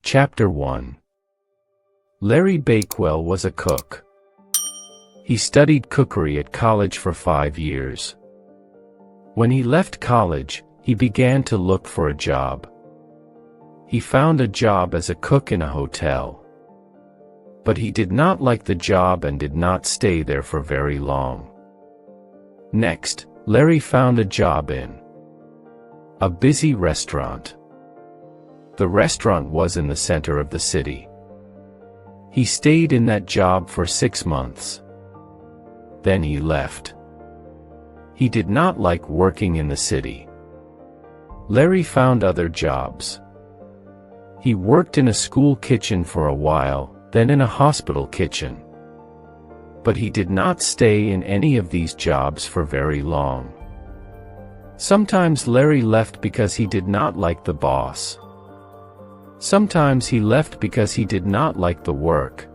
Chapter 1. Larry Bakewell was a cook. He studied cookery at college for 5 years. When he left college, he began to look for a job. He found a job as a cook in a hotel. But he did not like the job and did not stay there for very long. Next, Larry found a job in a busy restaurant. The restaurant was in the center of the city. He stayed in that job for 6 months. Then he left. He did not like working in the city. Larry found other jobs. He worked in a school kitchen for a while, then in a hospital kitchen. But he did not stay in any of these jobs for very long. Sometimes Larry left because he did not like the boss. Sometimes he left because he did not like the work.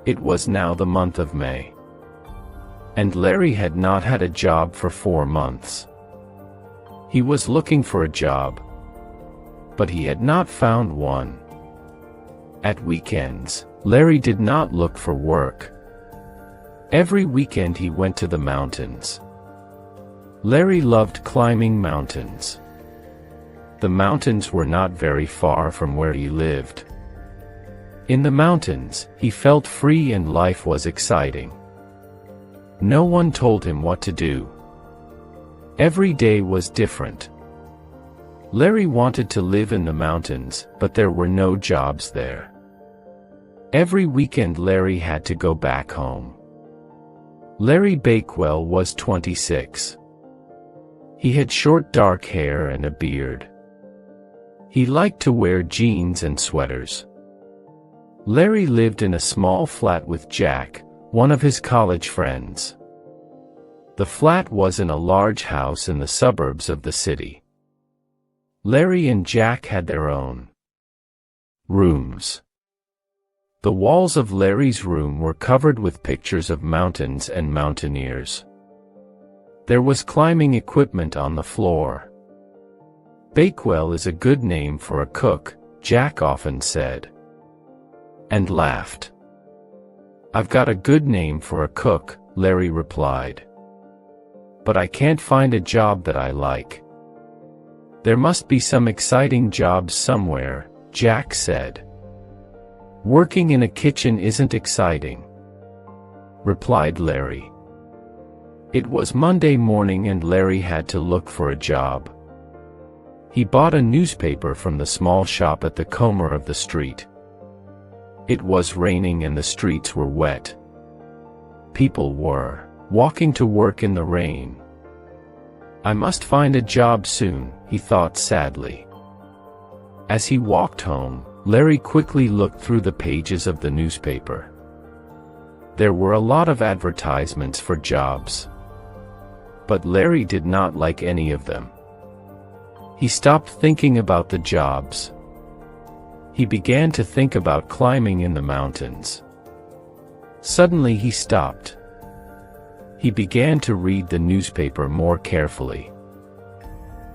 It was now the month of May. And Larry had not had a job for 4 months. He was looking for a job. But he had not found one. At weekends, Larry did not look for work. Every weekend he went to the mountains. Larry loved climbing mountains. The mountains were not very far from where he lived. In the mountains, he felt free and life was exciting. No one told him what to do. Every day was different. Larry wanted to live in the mountains, but there were no jobs there. Every weekend Larry had to go back home. Larry Bakewell was 26. He had short dark hair and a beard. He liked to wear jeans and sweaters. Larry lived in a small flat with Jack, one of his college friends. The flat was in a large house in the suburbs of the city. Larry and Jack had their own rooms. The walls of Larry's room were covered with pictures of mountains and mountaineers. There was climbing equipment on the floor. Bakewell is a good name for a cook, Jack often said. And laughed. I've got a good name for a cook, Larry replied. But I can't find a job that I like. There must be some exciting jobs somewhere, Jack said. Working in a kitchen isn't exciting, replied Larry. It was Monday morning and Larry had to look for a job. He bought a newspaper from the small shop at the corner of the street. It was raining and the streets were wet. People were walking to work in the rain. I must find a job soon, he thought sadly. As he walked home, Larry quickly looked through the pages of the newspaper. There were a lot of advertisements for jobs. But Larry did not like any of them. He stopped thinking about the jobs. He began to think about climbing in the mountains. Suddenly he stopped. He began to read the newspaper more carefully.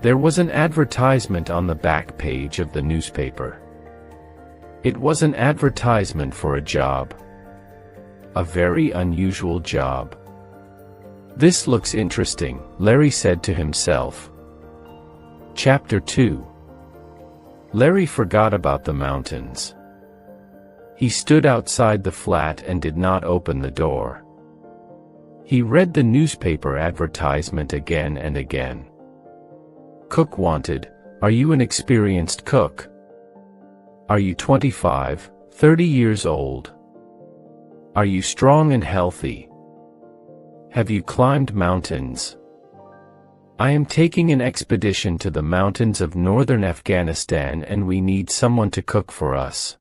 There was an advertisement on the back page of the newspaper. It was an advertisement for a job. A very unusual job. This looks interesting, Larry said to himself. Chapter 2. Larry forgot about the mountains. He stood outside the flat and did not open the door. He read the newspaper advertisement again and again. Cook wanted, are you an experienced cook? Are you 25, 30 years old? Are you strong and healthy? Have you climbed mountains? I am taking an expedition to the mountains of northern Afghanistan and we need someone to cook for us.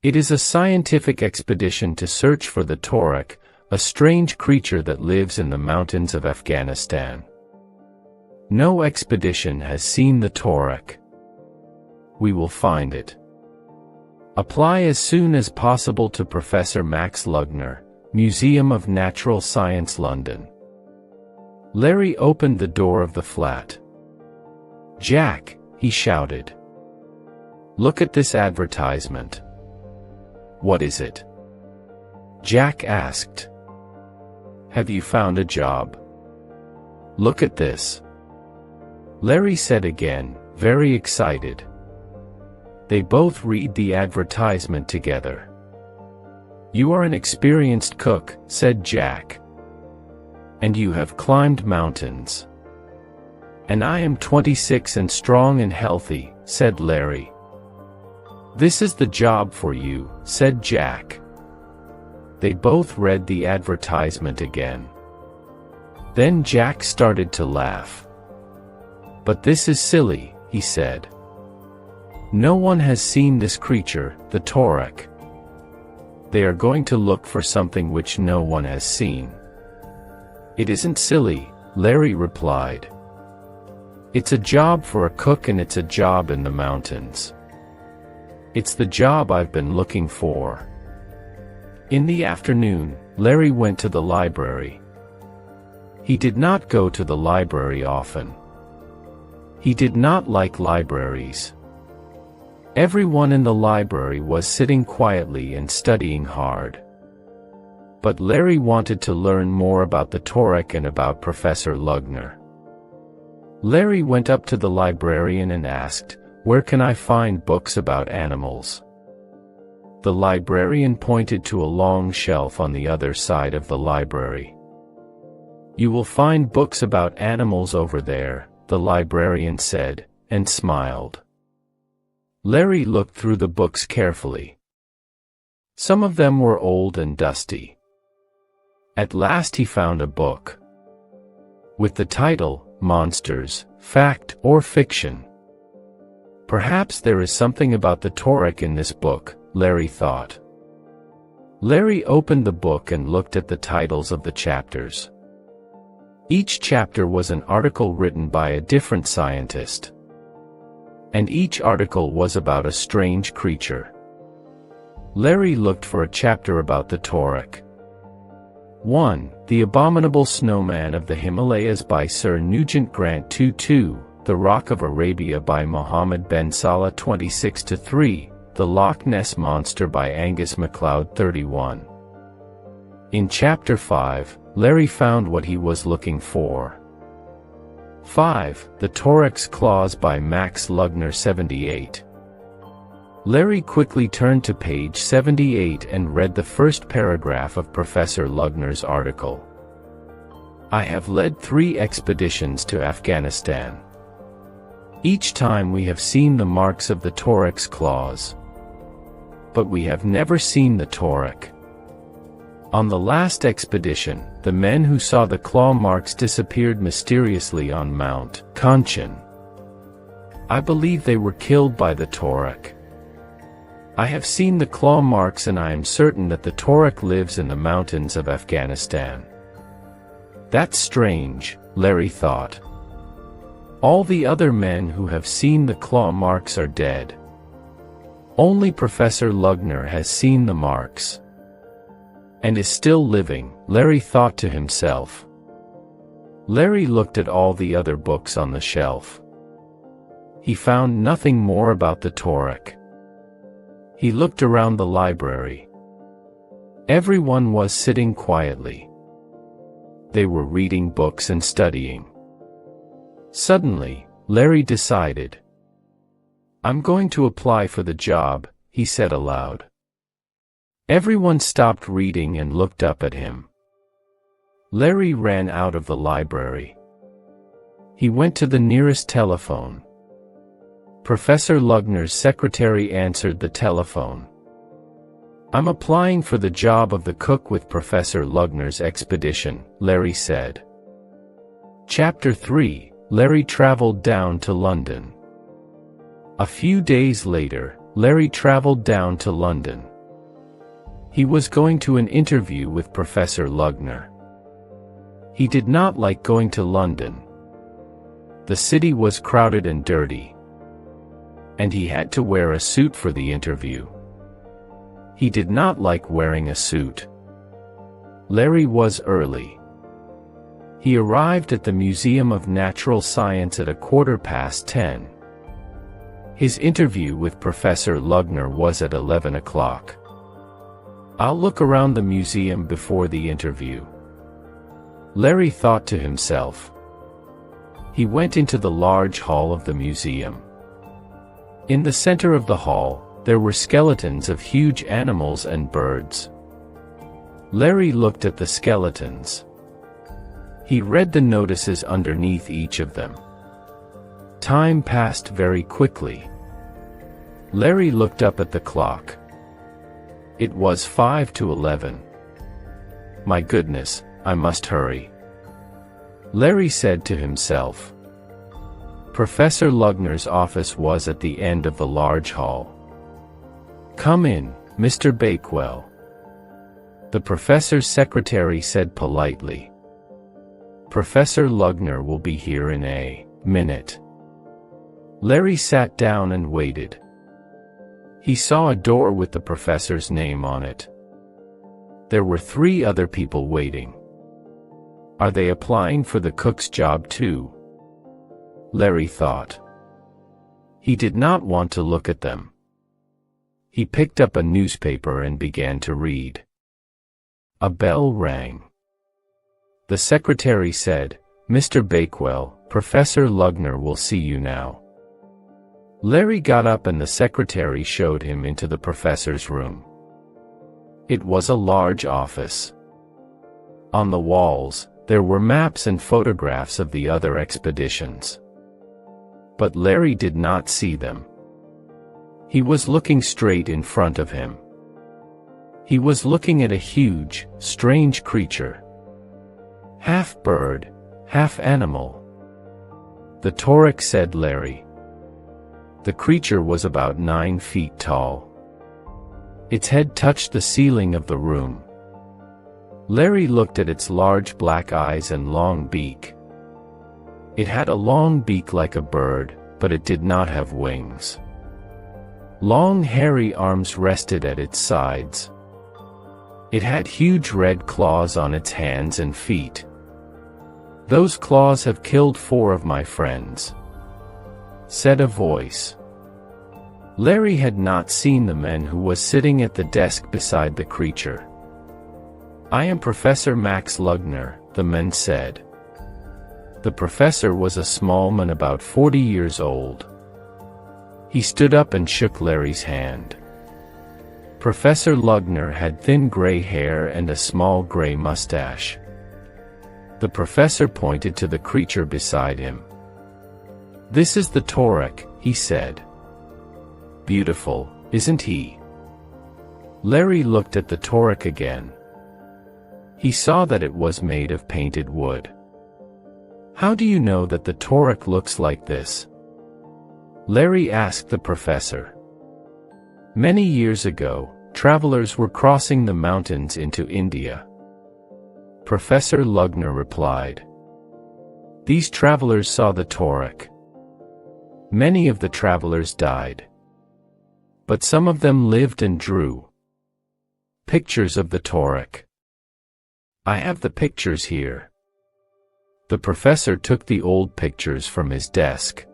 It is a scientific expedition to search for the Torak, a strange creature that lives in the mountains of Afghanistan. No expedition has seen the Torak. We will find it. Apply as soon as possible to Professor Max Lugner, Museum of Natural Science, London. Larry opened the door of the flat. Jack, he shouted. Look at this advertisement. What is it? Jack asked. Have you found a job? Look at this. Larry said again, very excited. They both read the advertisement together. You are an experienced cook, said Jack. And you have climbed mountains. And I am 26 and strong and healthy, said Larry. This is the job for you, said Jack. They both read the advertisement again. Then Jack started to laugh. But this is silly, he said. No one has seen this creature, the Torek. They are going to look for something which no one has seen. It isn't silly, Larry replied. It's a job for a cook and it's a job in the mountains. It's the job I've been looking for. In the afternoon, Larry went to the library. He did not go to the library often. He did not like libraries. Everyone in the library was sitting quietly and studying hard. But Larry wanted to learn more about the Torek and about Professor Lugner. Larry went up to the librarian and asked, "Where can I find books about animals?" The librarian pointed to a long shelf on the other side of the library. "You will find books about animals over there," the librarian said, and smiled. Larry looked through the books carefully. Some of them were old and dusty. At last he found a book with the title, Monsters, Fact or Fiction. Perhaps there is something about the Torek in this book, Larry thought. Larry opened the book and looked at the titles of the chapters. Each chapter was an article written by a different scientist. And each article was about a strange creature. Larry looked for a chapter about the Torek. 1. The Abominable Snowman of the Himalayas by Sir Nugent Grant 2. The Rock of Arabia by Mohammed Ben Salah 26-3. The Loch Ness Monster by Angus MacLeod 31. In Chapter 5, Larry found what he was looking for. 5. The Torek's Claws by Max Lugner 78. Larry quickly turned to page 78 and read the first paragraph of Professor Lugner's article. I have led 3 expeditions to Afghanistan. Each time we have seen the marks of the Torek's claws. But we have never seen the Torek. On the last expedition, the men who saw the claw marks disappeared mysteriously on Mount Kanchan. I believe they were killed by the Torek. I have seen the claw marks and I am certain that the Torek lives in the mountains of Afghanistan. That's strange, Larry thought. All the other men who have seen the claw marks are dead. Only Professor Lugner has seen the marks. And is still living, Larry thought to himself. Larry looked at all the other books on the shelf. He found nothing more about the Torek. He looked around the library. Everyone was sitting quietly. They were reading books and studying. Suddenly, Larry decided. I'm going to apply for the job, he said aloud. Everyone stopped reading and looked up at him. Larry ran out of the library. He went to the nearest telephone. Professor Lugner's secretary answered the telephone. I'm applying for the job of the cook with Professor Lugner's expedition, Larry said. Chapter 3, Larry traveled down to London. A few days later, Larry traveled down to London. He was going to an interview with Professor Lugner. He did not like going to London. The city was crowded and dirty. And he had to wear a suit for the interview. He did not like wearing a suit. Larry was early. He arrived at the Museum of Natural Science at 10:15. His interview with Professor Lugner was at 11 o'clock. I'll look around the museum before the interview, Larry thought to himself. He went into the large hall of the museum. In the center of the hall, there were skeletons of huge animals and birds. Larry looked at the skeletons. He read the notices underneath each of them. Time passed very quickly. Larry looked up at the clock. It was 5 to 11. My goodness, I must hurry, Larry said to himself. Professor Lugner's office was at the end of the large hall. Come in, Mr. Bakewell, the professor's secretary said politely. Professor Lugner will be here in a minute. Larry sat down and waited. He saw a door with the professor's name on it. There were 3 other people waiting. Are they applying for the cook's job too? Larry thought. He did not want to look at them. He picked up a newspaper and began to read. A bell rang. The secretary said, Mr. Bakewell, Professor Lugner will see you now. Larry got up and the secretary showed him into the professor's room. It was a large office. On the walls, there were maps and photographs of the other expeditions. But Larry did not see them. He was looking straight in front of him. He was looking at a huge, strange creature. Half bird, half animal. The Torek, said Larry. The creature was about 9 feet tall. Its head touched the ceiling of the room. Larry looked at its large black eyes and long beak. It had a long beak like a bird, but it did not have wings. Long hairy arms rested at its sides. It had huge red claws on its hands and feet. Those claws have killed 4 of my friends, said a voice. Larry had not seen the man who was sitting at the desk beside the creature. I am Professor Max Lugner, the man said. The professor was a small man about 40 years old. He stood up and shook Larry's hand. Professor Lugner had thin gray hair and a small gray mustache. The professor pointed to the creature beside him. This is the Torek, he said. Beautiful, isn't he? Larry looked at the Torek again. He saw that it was made of painted wood. How do you know that the Torek looks like this? Larry asked the professor. Many years ago, travelers were crossing the mountains into India. Professor Lugner replied. These travelers saw the Torek. Many of the travelers died. But some of them lived and drew pictures of the Torek. I have the pictures here. The professor took the old pictures from his desk.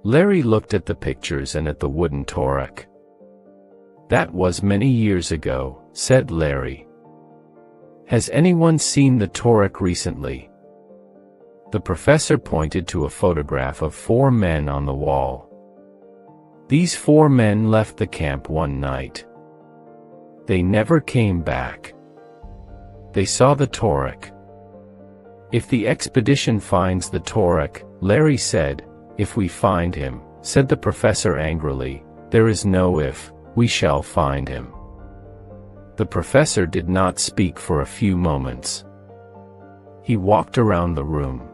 Larry looked at the pictures and at the wooden Torek. That was many years ago, said Larry. Has anyone seen the Torek recently? The professor pointed to a photograph of 4 men on the wall. These 4 men left the camp one night. They never came back. They saw the Torek. If the expedition finds the Torek, Larry said. If we find him, said the professor angrily, there is no if, we shall find him. The professor did not speak for a few moments. He walked around the room.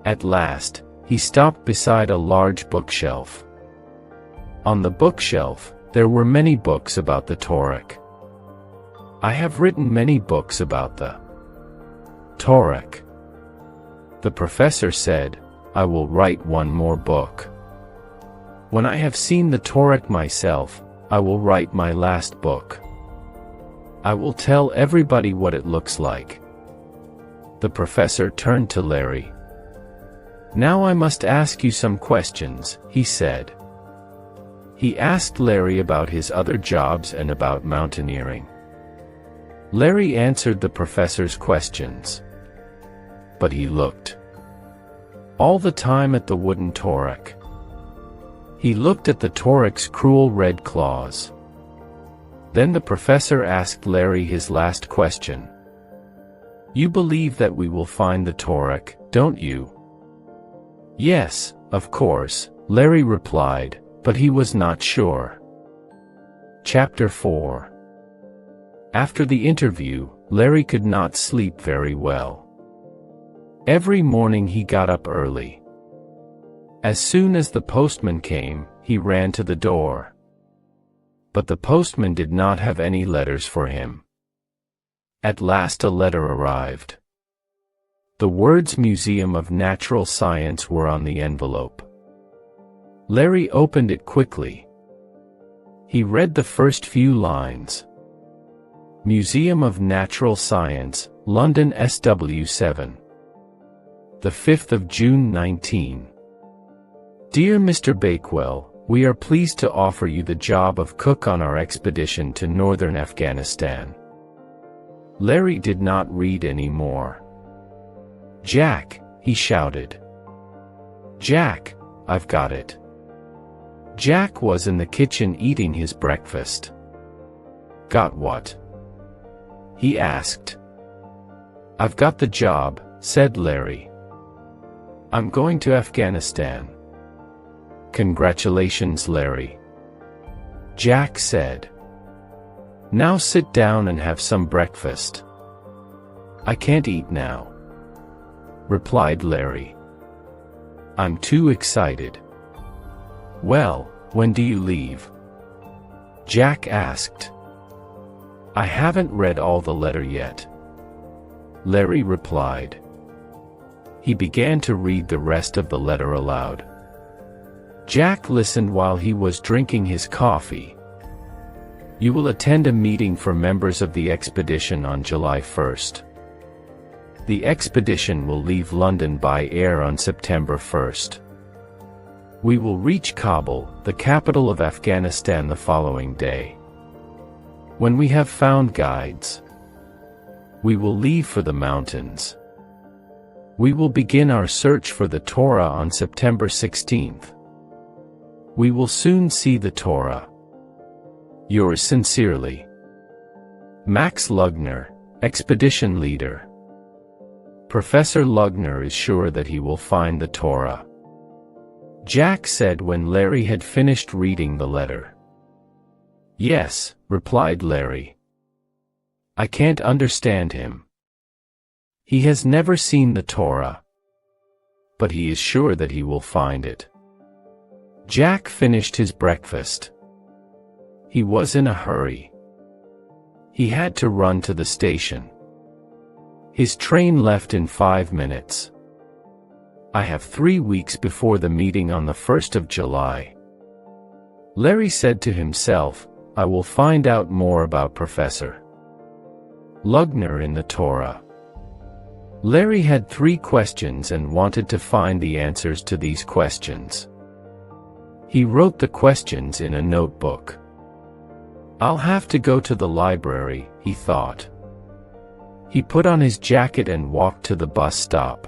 At last, he stopped beside a large bookshelf. On the bookshelf, there were many books about the Torek. I have written many books about the Torek. The professor said, I will write one more book. When I have seen the Torek myself, I will write my last book. I will tell everybody what it looks like. The professor turned to Larry. "Now I must ask you some questions," he said. He asked Larry about his other jobs and about mountaineering. Larry answered the professor's questions. But he looked all the time at the wooden torque. He looked at the torque's cruel red claws. Then the professor asked Larry his last question. "You believe that we will find the torque, don't you?" "Yes, of course," Larry replied, but he was not sure. Chapter 4. After the interview, Larry could not sleep very well. Every morning he got up early. As soon as the postman came, he ran to the door. But the postman did not have any letters for him. At last a letter arrived. The words Museum of Natural Science were on the envelope. Larry opened it quickly. He read the first few lines. Museum of Natural Science, London SW7. The 5th of June 19. Dear Mr. Bakewell, we are pleased to offer you the job of cook on our expedition to northern Afghanistan. Larry did not read any more. "Jack," he shouted. "Jack, I've got it." Jack was in the kitchen eating his breakfast. "Got what?" he asked. "I've got the job," said Larry. "I'm going to Afghanistan." "Congratulations, Larry," Jack said. "Now sit down and have some breakfast." "I can't eat now," replied Larry. "I'm too excited." "Well, when do you leave?" Jack asked. "I haven't read all the letter yet," Larry replied. He began to read the rest of the letter aloud. Jack listened while he was drinking his coffee. "You will attend a meeting for members of the expedition on July 1st. The expedition will leave London by air on September 1st. We will reach Kabul, the capital of Afghanistan, the following day. When we have found guides, we will leave for the mountains. We will begin our search for the Torah on September 16th. We will soon see the Torah. Yours sincerely, Max Lugner, Expedition Leader. Professor Lugner is sure that he will find the Torah," Jack said when Larry had finished reading the letter. "Yes," replied Larry. "I can't understand him. He has never seen the Torah. But he is sure that he will find it." Jack finished his breakfast. He was in a hurry. He had to run to the station. His train left in 5 minutes. "I have 3 weeks before the meeting on the 1st of July. Larry said to himself, "I will find out more about Professor Lugner in the Torah." Larry had 3 questions and wanted to find the answers to these questions. He wrote the questions in a notebook. "I'll have to go to the library," he thought. He put on his jacket and walked to the bus stop.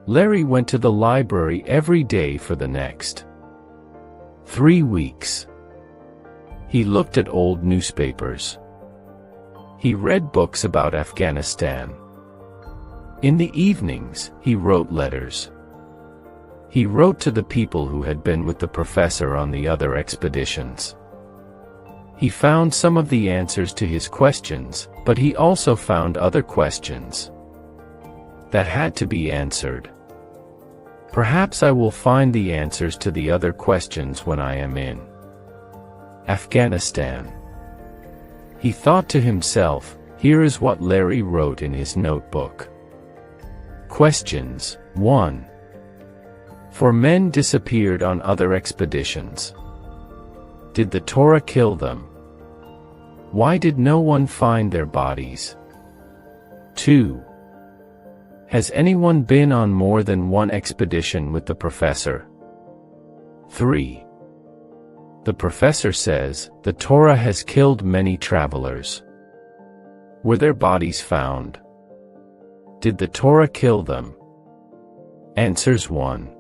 Larry went to the library every day for the next 3 weeks. He looked at old newspapers. He read books about Afghanistan. In the evenings, he wrote letters. He wrote to the people who had been with the professor on the other expeditions. He found some of the answers to his questions, but he also found other questions that had to be answered. "Perhaps I will find the answers to the other questions when I am in Afghanistan," he thought to himself. Here is what Larry wrote in his notebook. Questions. 1. 4 men disappeared on other expeditions. Did the Torah kill them? Why did no one find their bodies? 2. Has anyone been on more than one expedition with the professor? 3. The professor says, the Torah has killed many travelers. Were their bodies found? Did the Torah kill them? Answers 1.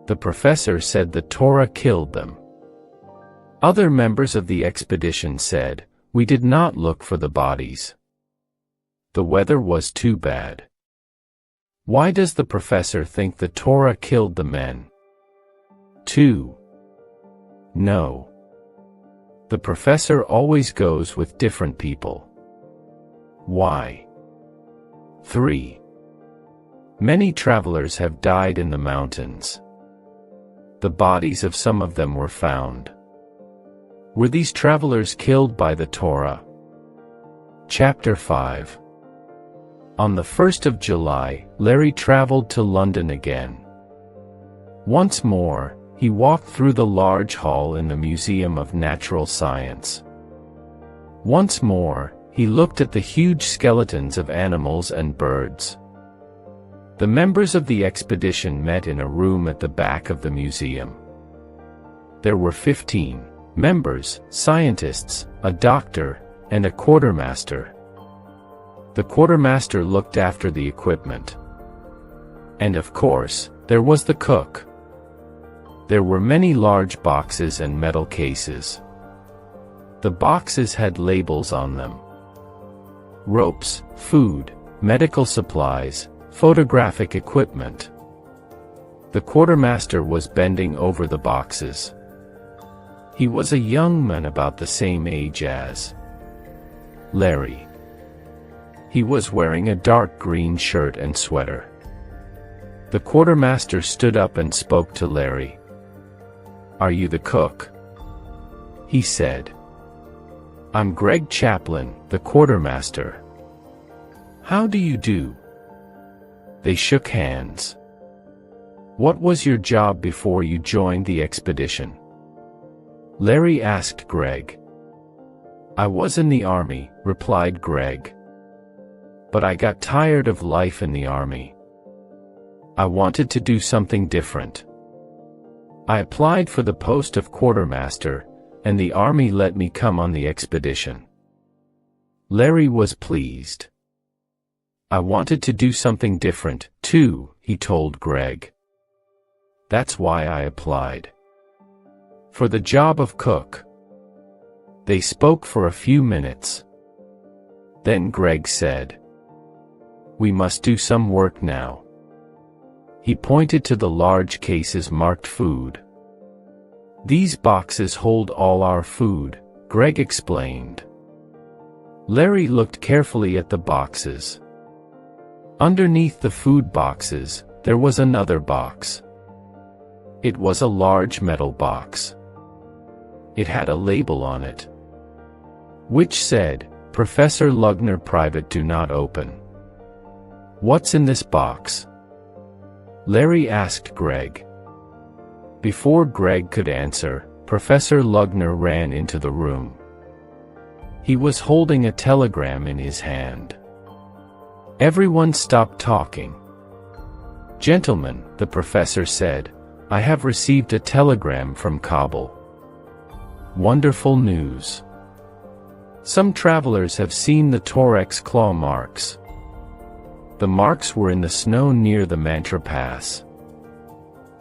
The professor said the Torah killed them. Other members of the expedition said, we did not look for the bodies. The weather was too bad. Why does the professor think the Torah killed the men? 2. No. The professor always goes with different people. Why? 3. Many travelers have died in the mountains. The bodies of some of them were found. Were these travelers killed by the Torah? Chapter 5. On the 1st of July, Larry traveled to London again. Once more, he walked through the large hall in the Museum of Natural Science. Once more, he looked at the huge skeletons of animals and birds. The members of the expedition met in a room at the back of the museum. There were 15 members, scientists, a doctor, and a quartermaster. The quartermaster looked after the equipment. And of course, there was the cook. There were many large boxes and metal cases. The boxes had labels on them. Ropes, food, medical supplies, photographic equipment. The quartermaster was bending over the boxes. He was a young man about the same age as Larry. He was wearing a dark green shirt and sweater. The quartermaster stood up and spoke to Larry. "Are you the cook?" he said. "I'm Greg Chaplin, the quartermaster." "How do you do?" They shook hands. "What was your job before you joined the expedition?" Larry asked Greg. "I was in the army," replied Greg. "But I got tired of life in the army. I wanted to do something different. I applied for the post of quartermaster, and the army let me come on the expedition." Larry was pleased. "I wanted to do something different, too," he told Greg. "That's why I applied for the job of cook." They spoke for a few minutes. Then Greg said, "We must do some work now." He pointed to the large cases marked food. "These boxes hold all our food," Greg explained. Larry looked carefully at the boxes. Underneath the food boxes, there was another box. It was a large metal box. It had a label on it, which said, "Professor Lugner Private, do not open." "What's in this box?" Larry asked Greg. Before Greg could answer, Professor Lugner ran into the room. He was holding a telegram in his hand. Everyone stopped talking. "Gentlemen," the professor said, "I have received a telegram from Kabul. Wonderful news. Some travelers have seen the Torex claw marks. The marks were in the snow near the Mantra Pass.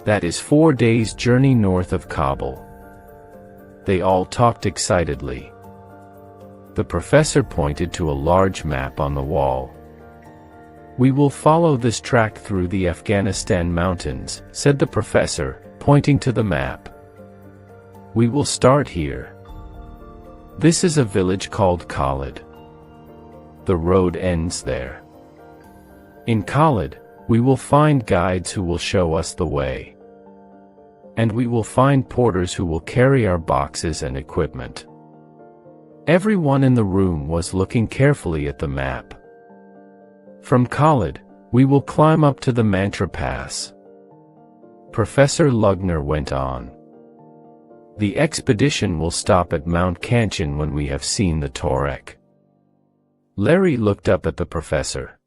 That is 4 days' journey north of Kabul." They all talked excitedly. The professor pointed to a large map on the wall. "We will follow this track through the Afghanistan mountains," said the professor, pointing to the map. "We will start here. This is a village called Khalid. The road ends there. In Khalid, we will find guides who will show us the way. And we will find porters who will carry our boxes and equipment." Everyone in the room was looking carefully at the map. "From Khalid, we will climb up to the Mantra Pass." Professor Lugner went on. "The expedition will stop at Mount Kanchan when we have seen the Torek." Larry looked up at the professor.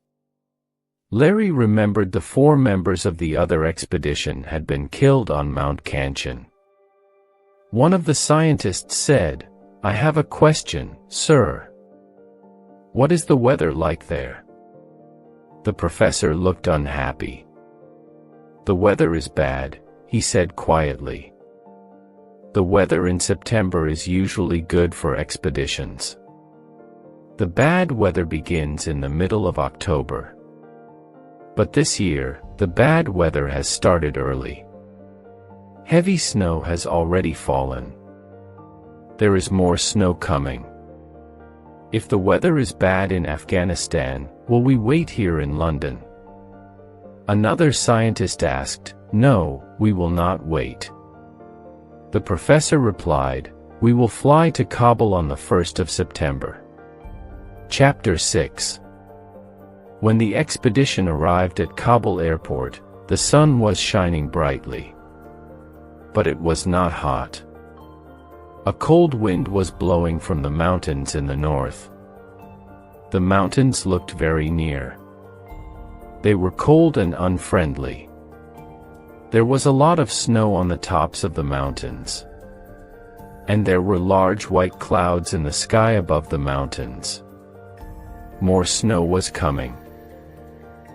Larry remembered the 4 members of the other expedition had been killed on Mount Cancun. One of the scientists said, "I have a question, sir. What is the weather like there?" The professor looked unhappy. "The weather is bad," he said quietly. "The weather in September is usually good for expeditions. The bad weather begins in the middle of October. But this year, the bad weather has started early. Heavy snow has already fallen. There is more snow coming. If the weather is bad in Afghanistan, will we wait here in London?" Another scientist asked, "No, we will not wait." The professor replied, "We will fly to Kabul on the 1st of September. Chapter 6. When the expedition arrived at Kabul airport, the sun was shining brightly. But it was not hot. A cold wind was blowing from the mountains in the north. The mountains looked very near. They were cold and unfriendly. There was a lot of snow on the tops of the mountains. And there were large white clouds in the sky above the mountains. More snow was coming.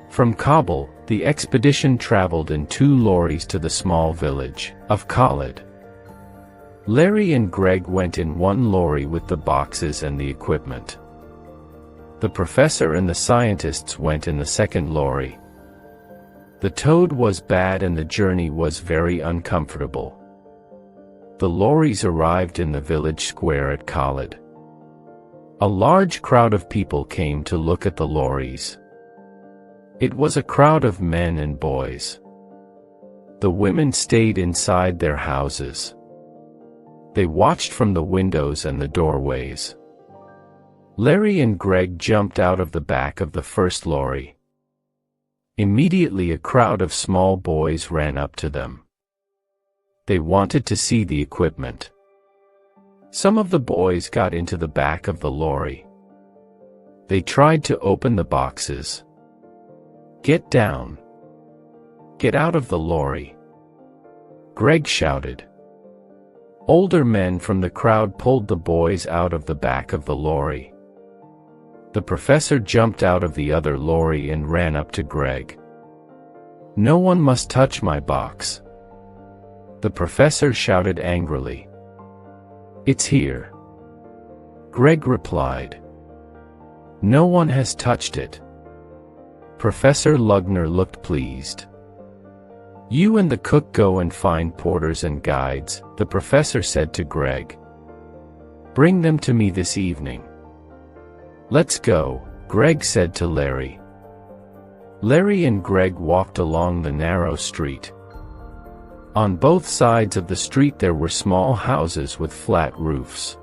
From Kabul, the expedition traveled in 2 lorries to the small village of Khalid. Larry and Greg went in one lorry with the boxes and the equipment. The professor and the scientists went in the second lorry. The toad was bad and the journey was very uncomfortable. The lorries arrived in the village square at Khalid. A large crowd of people came to look at the lorries. It was a crowd of men and boys. The women stayed inside their houses. They watched from the windows and the doorways. Larry and Greg jumped out of the back of the first lorry. Immediately a crowd of small boys ran up to them. They wanted to see the equipment. Some of the boys got into the back of the lorry. They tried to open the boxes. "Get down! Get out of the lorry!" Greg shouted. Older men from the crowd pulled the boys out of the back of the lorry. The professor jumped out of the other lorry and ran up to Greg. "No one must touch my box!" The professor shouted angrily. "It's here." Greg replied. "No one has touched it." Professor Lugner looked pleased. "You and the cook go and find porters and guides," the professor said to Greg. "Bring them to me this evening." "Let's go," Greg said to Larry. Larry and Greg walked along the narrow street. On both sides of the street there were small houses with flat roofs.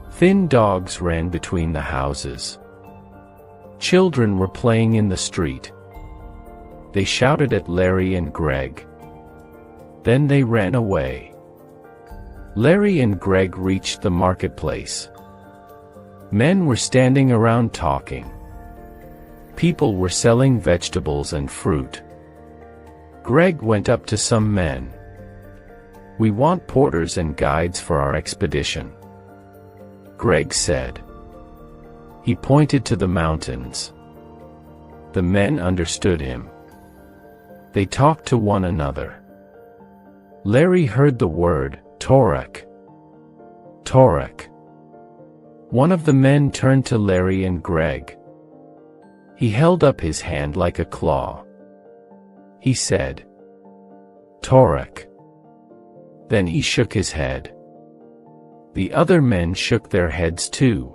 Thin dogs ran between the houses. Children were playing in the street. They shouted at Larry and Greg. Then they ran away. Larry and Greg reached the marketplace. Men were standing around talking. People were selling vegetables and fruit. Greg went up to some men. "We want porters and guides for our expedition," Greg said. He pointed to the mountains. The men understood him. They talked to one another. Larry heard the word, Torak. Torak. One of the men turned to Larry and Greg. He held up his hand like a claw. He said, "Torak." Then he shook his head. The other men shook their heads too.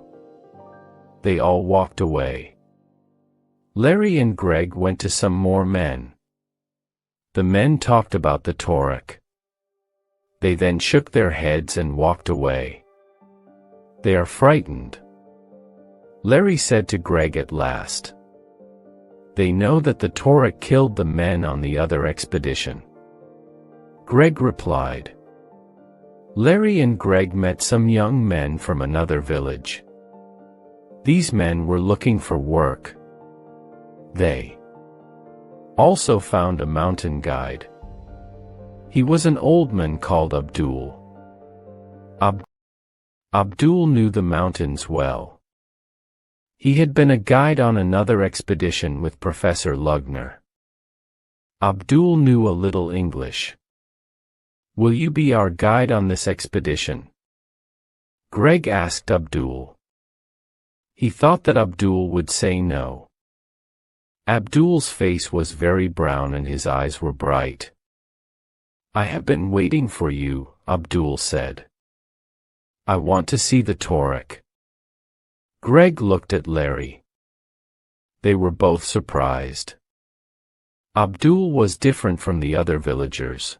They all walked away. Larry and Greg went to some more men. The men talked about the Torak. They then shook their heads and walked away. "They are frightened," Larry said to Greg at last. "They know that the Torak killed the men on the other expedition." Greg replied. Larry and Greg met some young men from another village. These men were looking for work. They also found a mountain guide. He was an old man called Abdul. Abdul knew the mountains well. He had been a guide on another expedition with Professor Lugner. Abdul knew a little English. "Will you be our guide on this expedition?" Greg asked Abdul. He thought that Abdul would say no. Abdul's face was very brown and his eyes were bright. "I have been waiting for you," Abdul said. "I want to see the Torek." Greg looked at Larry. They were both surprised. Abdul was different from the other villagers.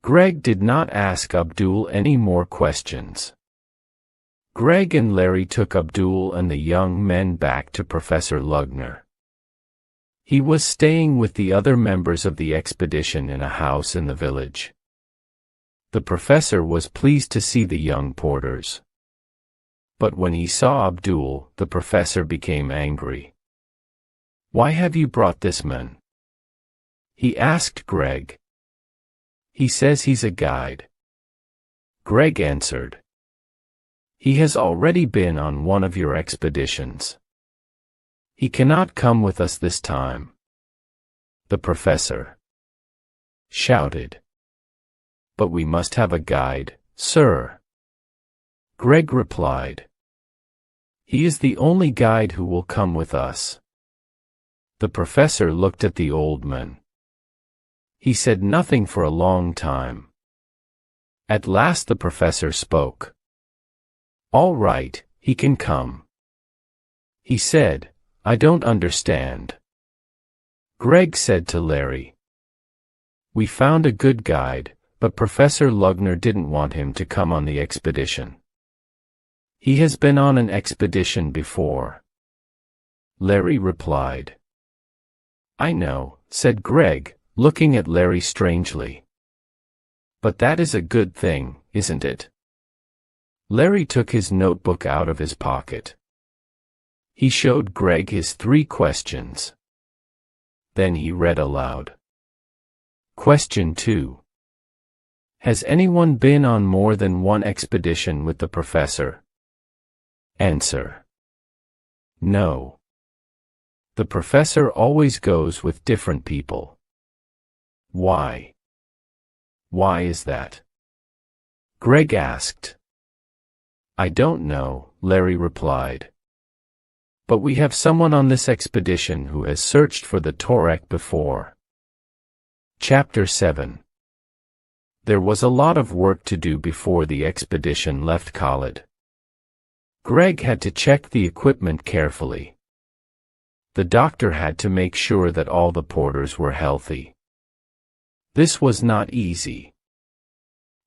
Greg did not ask Abdul any more questions. Greg and Larry took Abdul and the young men back to Professor Lugner. He was staying with the other members of the expedition in a house in the village. The professor was pleased to see the young porters. But when he saw Abdul, the professor became angry. "Why have you brought this man?" he asked Greg. "He says he's a guide." Greg answered. "He has already been on one of your expeditions. He cannot come with us this time." The professor shouted. "But we must have a guide, sir." Greg replied. "He is the only guide who will come with us." The professor looked at the old man. He said nothing for a long time. At last the professor spoke. "All right, he can come." He said, "I don't understand." Greg said to Larry, "We found a good guide, but Professor Lugner didn't want him to come on the expedition. He has been on an expedition before." Larry replied. "I know," said Greg, looking at Larry strangely. "But that is a good thing, isn't it?" Larry took his notebook out of his pocket. He showed Greg his 3 questions. Then he read aloud. Question 2. Has anyone been on more than one expedition with the professor? Answer. No. The professor always goes with different people. Why? Why is that? Greg asked. I don't know, Larry replied. But we have someone on this expedition who has searched for the Torek before. Chapter 7. There was a lot of work to do before the expedition left Khalid. Greg had to check the equipment carefully. The doctor had to make sure that all the porters were healthy. This was not easy.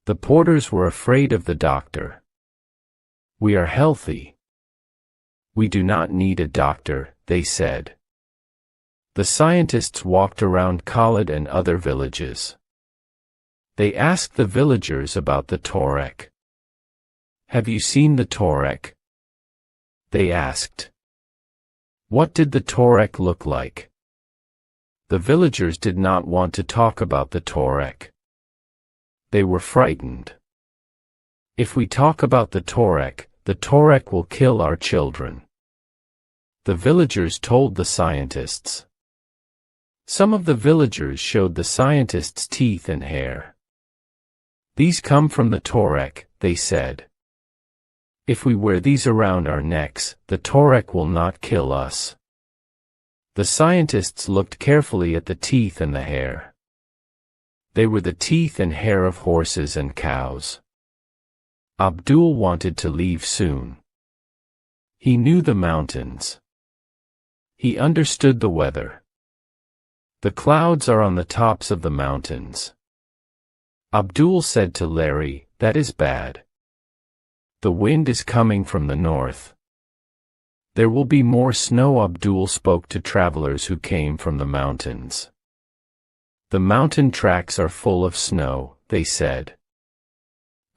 The porters were afraid of the doctor. We are healthy. We do not need a doctor, they said. The scientists walked around Khalid and other villages. They asked the villagers about the Torek. Have you seen the Torek? They asked. What did the Torek look like? The villagers did not want to talk about the Torek. They were frightened. If we talk about the Torek will kill our children. The villagers told the scientists. Some of the villagers showed the scientists' teeth and hair. These come from the Torek, they said. If we wear these around our necks, the Torek will not kill us. The scientists looked carefully at the teeth and the hair. They were the teeth and hair of horses and cows. Abdul wanted to leave soon. He knew the mountains. He understood the weather. The clouds are on the tops of the mountains. Abdul said to Larry, that is bad. The wind is coming from the north. There will be more snow. Abdul spoke to travelers who came from the mountains. The mountain tracks are full of snow, they said.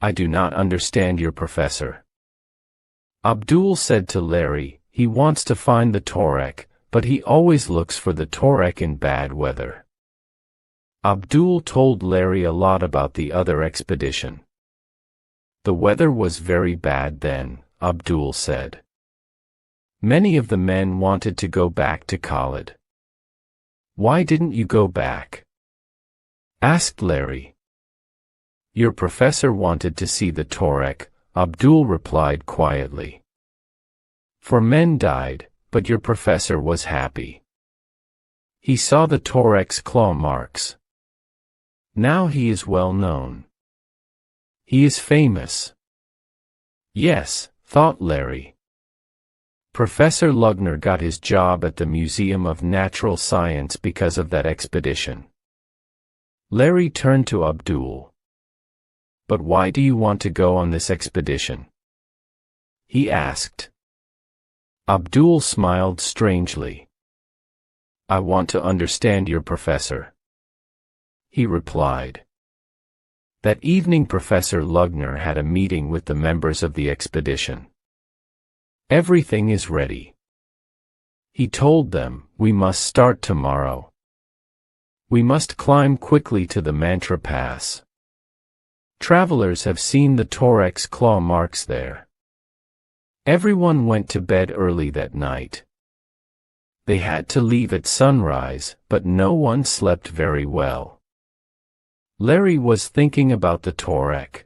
I do not understand your professor. Abdul said to Larry, he wants to find the Torek, but he always looks for the Torek in bad weather. Abdul told Larry a lot about the other expedition. The weather was very bad then, Abdul said. Many of the men wanted to go back to Khalid. Why didn't you go back? Asked Larry. Your professor wanted to see the Torek, Abdul replied quietly. 4 men died, but your professor was happy. He saw the Torek's claw marks. Now he is well known. He is famous. Yes, thought Larry. Professor Lugner got his job at the Museum of Natural Science because of that expedition. Larry turned to Abdul. But why do you want to go on this expedition? He asked. Abdul smiled strangely. I want to understand your professor. He replied. That evening Professor Lugner had a meeting with the members of the expedition. Everything is ready. He told them, we must start tomorrow. We must climb quickly to the Mantra Pass. Travelers have seen the Torek's claw marks there. Everyone went to bed early that night. They had to leave at sunrise, but no one slept very well. Larry was thinking about the Torek.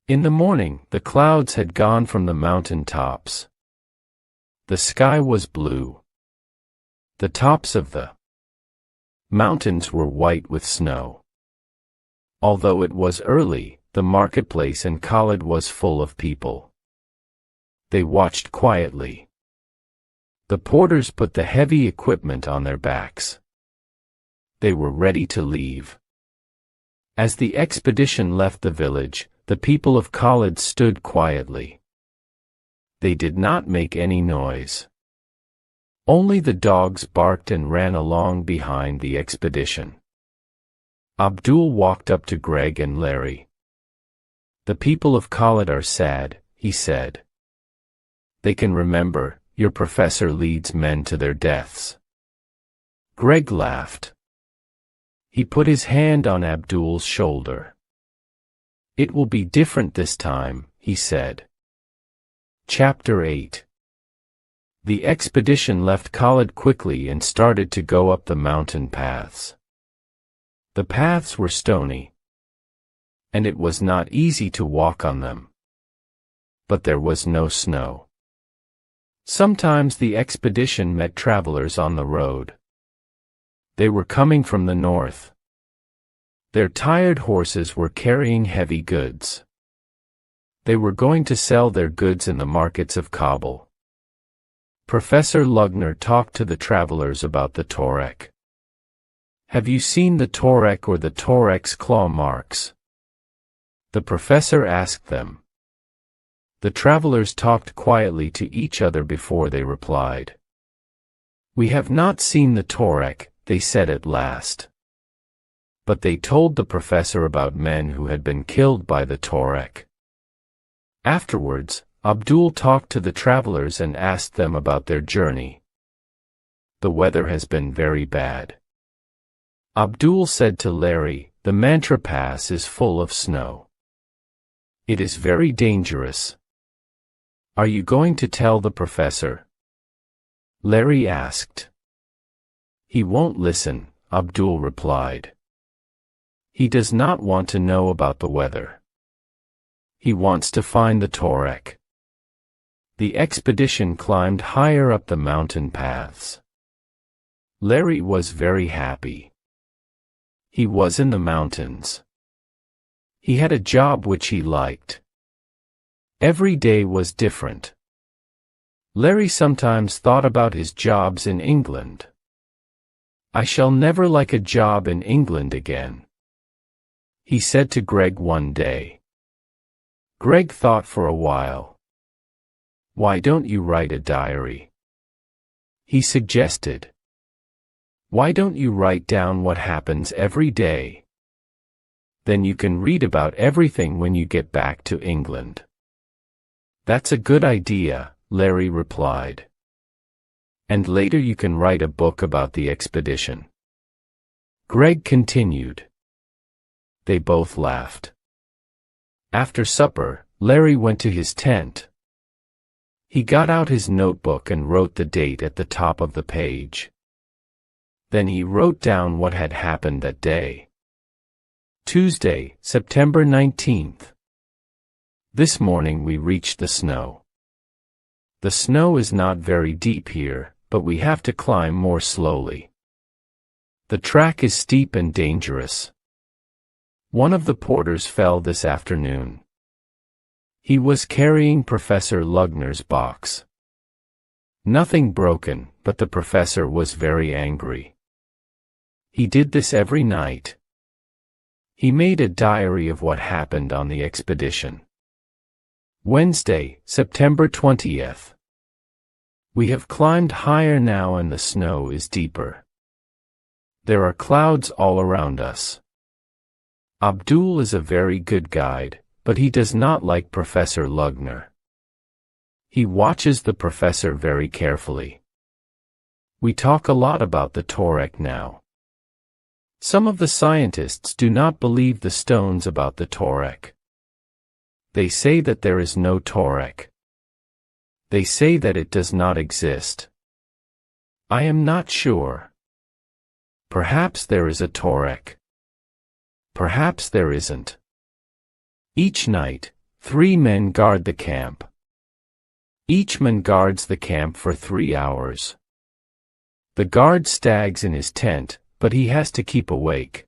In the morning, the clouds had gone from the mountain tops. The sky was blue. The tops of the mountains were white with snow. Although it was early, the marketplace in Khalid was full of people. They watched quietly. The porters put the heavy equipment on their backs. They were ready to leave. As the expedition left the village, the people of Khalid stood quietly. They did not make any noise. Only the dogs barked and ran along behind the expedition. Abdul walked up to Greg and Larry. The people of Khalid are sad, he said. They can remember, your professor leads men to their deaths. Greg laughed. He put his hand on Abdul's shoulder. It will be different this time, he said. Chapter 8. The expedition left Khalid quickly and started to go up the mountain paths. The paths were stony, and it was not easy to walk on them. But there was no snow. Sometimes the expedition met travelers on the road. They were coming from the north. Their tired horses were carrying heavy goods. They were going to sell their goods in the markets of Kabul. Professor Lugner talked to the travelers about the Torek. Have you seen the Torek or the Torek's claw marks? The professor asked them. The travelers talked quietly to each other before they replied. We have not seen the Torek, they said at last. But they told the professor about men who had been killed by the Torek. Afterwards, Abdul talked to the travelers and asked them about their journey. The weather has been very bad. Abdul said to Larry, the Mantra Pass is full of snow. It is very dangerous. Are you going to tell the professor? Larry asked. He won't listen, Abdul replied. He does not want to know about the weather. He wants to find the Torek. The expedition climbed higher up the mountain paths. Larry was very happy. He was in the mountains. He had a job which he liked. Every day was different. Larry sometimes thought about his jobs in England. I shall never like a job in England again, he said to Greg one day. Greg thought for a while. Why don't you write a diary? He suggested. Why don't you write down what happens every day? Then you can read about everything when you get back to England. That's a good idea, Larry replied. And later you can write a book about the expedition." Greg continued. They both laughed. After supper, Larry went to his tent. He got out his notebook and wrote the date at the top of the page. Then he wrote down what had happened that day. Tuesday, September 19th. This morning we reached the snow. The snow is not very deep here, but we have to climb more slowly. The track is steep and dangerous. One of the porters fell this afternoon. He was carrying Professor Lugner's box. Nothing broken, but the professor was very angry. He did this every night. He made a diary of what happened on the expedition. Wednesday, September 20th. We have climbed higher now and the snow is deeper. There are clouds all around us. Abdul is a very good guide, but he does not like Professor Lugner. He watches the professor very carefully. We talk a lot about the Torek now. Some of the scientists do not believe the stones about the Torek. They say that there is no Torek. They say that it does not exist. I am not sure. Perhaps there is a Torek. Perhaps there isn't. Each night, 3 men guard the camp. Each man guards the camp for 3 hours. The guard stags in his tent, but he has to keep awake.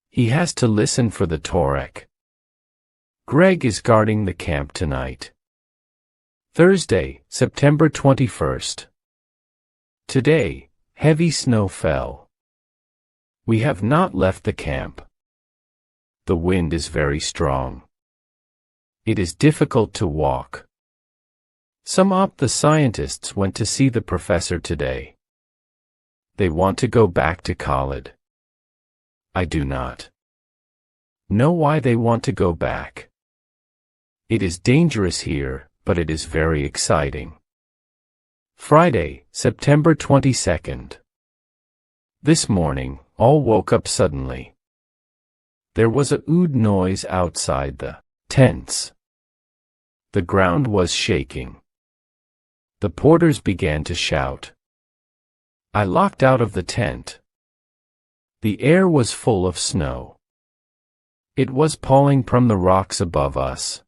He has to listen for the Torek. Greg is guarding the camp tonight. Thursday, September 21st. Today, heavy snow fell. We have not left the camp. The wind is very strong. It is difficult to walk. Some of the scientists went to see the professor today. They want to go back to college. I do not know why they want to go back. It is dangerous here, but it is very exciting. Friday, September 22nd. This morning, all woke up suddenly. There was a odd noise outside the tents. The ground was shaking. The porters began to shout. I locked out of the tent. The air was full of snow. It was falling from the rocks above us.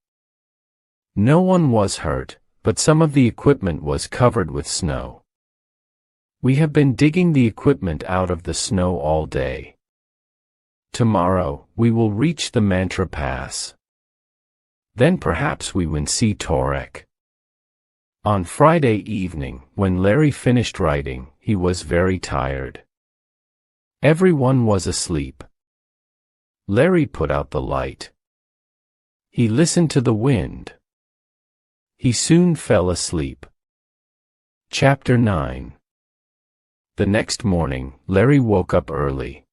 No one was hurt, but some of the equipment was covered with snow. We have been digging the equipment out of the snow all day. Tomorrow, we will reach the Mantra Pass. Then perhaps we will see Torek. On Friday evening, when Larry finished writing, he was very tired. Everyone was asleep. Larry put out the light. He listened to the wind. He soon fell asleep. Chapter 9. The next morning, Larry woke up early.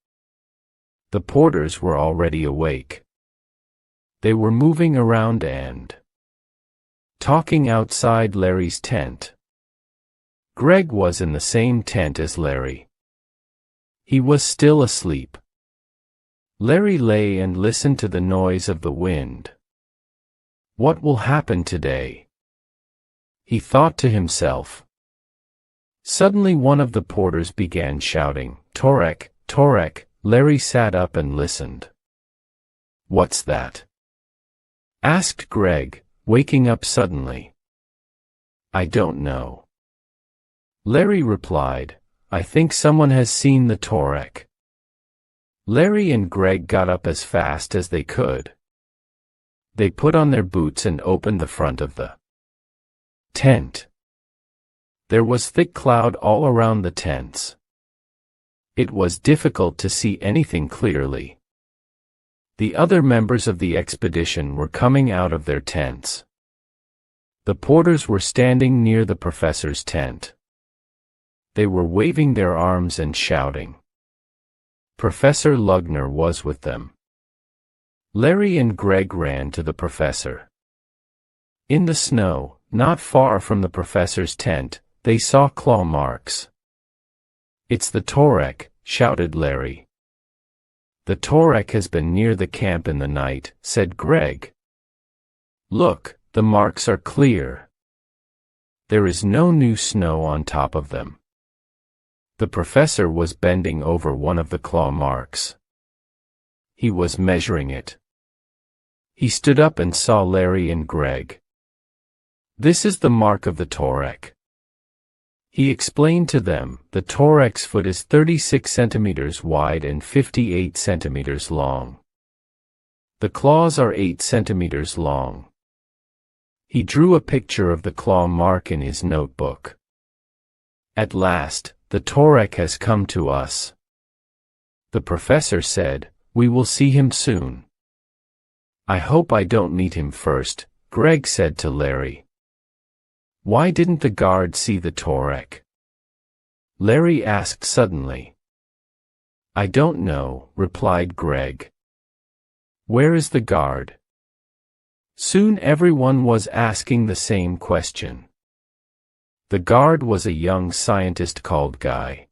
The porters were already awake. They were moving around and talking outside Larry's tent. Greg was in the same tent as Larry. He was still asleep. Larry lay and listened to the noise of the wind. What will happen today? He thought to himself. Suddenly one of the porters began shouting, Torek, Torek. Larry sat up and listened. What's that? Asked Greg, waking up suddenly. I don't know. Larry replied, I think someone has seen the Torek. Larry and Greg got up as fast as they could. They put on their boots and opened the front of the tent. There was thick cloud all around the tents. It was difficult to see anything clearly. The other members of the expedition were coming out of their tents. The porters were standing near the professor's tent. They were waving their arms and shouting. Professor Lugner was with them. Larry and Greg ran to the professor. In the snow, not far from the professor's tent, they saw claw marks. "It's the Torek," shouted Larry. "The Torek has been near the camp in the night," said Greg. "Look, the marks are clear. There is no new snow on top of them." The professor was bending over one of the claw marks. He was measuring it. He stood up and saw Larry and Greg. "This is the mark of the Torek." He explained to them, "The Torek's foot is 36 centimeters wide and 58 centimeters long. The claws are 8 centimeters long." He drew a picture of the claw mark in his notebook. "At last, the Torek has come to us." The professor said, "We will see him soon." "I hope I don't meet him first," Greg said to Larry. "Why didn't the guard see the Torek?" Larry asked suddenly. "I don't know," replied Greg. "Where is the guard?" Soon everyone was asking the same question. The guard was a young scientist called Guy.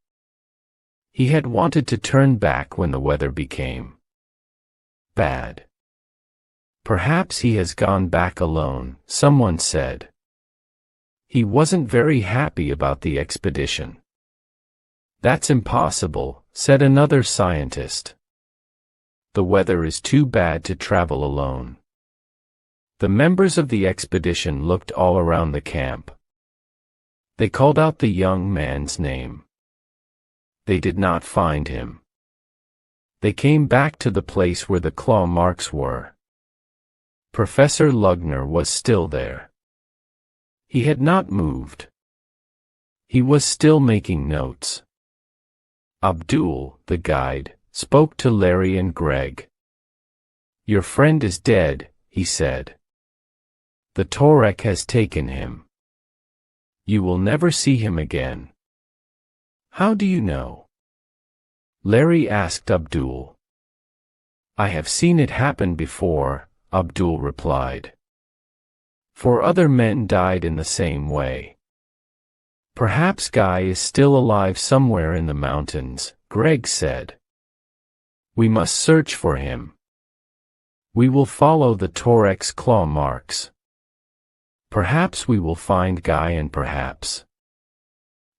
He had wanted to turn back when the weather became bad. "Perhaps he has gone back alone," someone said. "He wasn't very happy about the expedition." "That's impossible," said another scientist. "The weather is too bad to travel alone." The members of the expedition looked all around the camp. They called out the young man's name. They did not find him. They came back to the place where the claw marks were. Professor Lugner was still there. He had not moved. He was still making notes. Abdul, the guide, spoke to Larry and Greg. "Your friend is dead," he said. "The Torek has taken him. You will never see him again." "How do you know?" Larry asked Abdul. "I have seen it happen before," Abdul replied. "Four other men died in the same way." "Perhaps Guy is still alive somewhere in the mountains," Greg said. "We must search for him. We will follow the Torek's claw marks. Perhaps we will find Guy and perhaps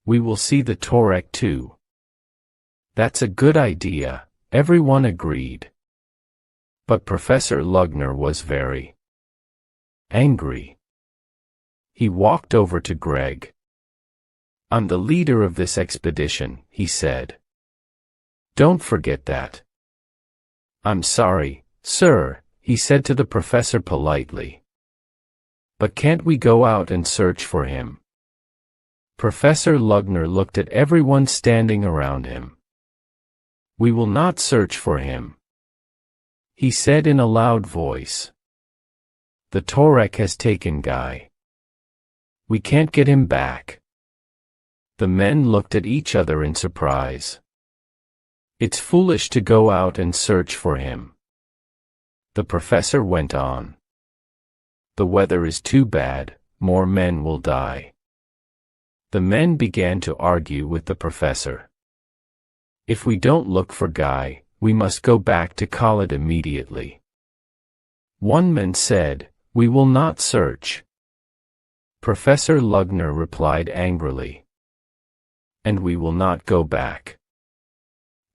we will see the Torek too." "That's a good idea," everyone agreed. But Professor Lugner was very angry. He walked over to Greg. "I'm the leader of this expedition," he said. "Don't forget that." "I'm sorry, sir," he said to the professor politely. "But can't we go out and search for him?" Professor Lugner looked at everyone standing around him. "We will not search for him," he said in a loud voice. "The Torek has taken Guy. We can't get him back." The men looked at each other in surprise. "It's foolish to go out and search for him," the professor went on. "The weather is too bad, more men will die." The men began to argue with the professor. "If we don't look for Guy, we must go back to Khalid immediately." One man said, "We will not search." Professor Lugner replied angrily, "And we will not go back.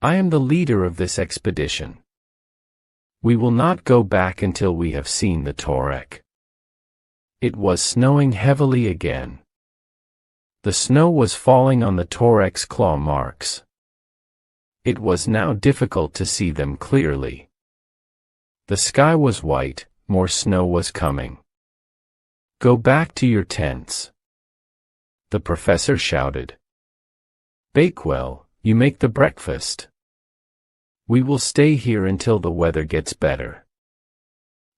I am the leader of this expedition. We will not go back until we have seen the Torek." It was snowing heavily again. The snow was falling on the Torek's claw marks. It was now difficult to see them clearly. The sky was white, more snow was coming. "Go back to your tents," the professor shouted. "Bakewell, you make the breakfast. We will stay here until the weather gets better.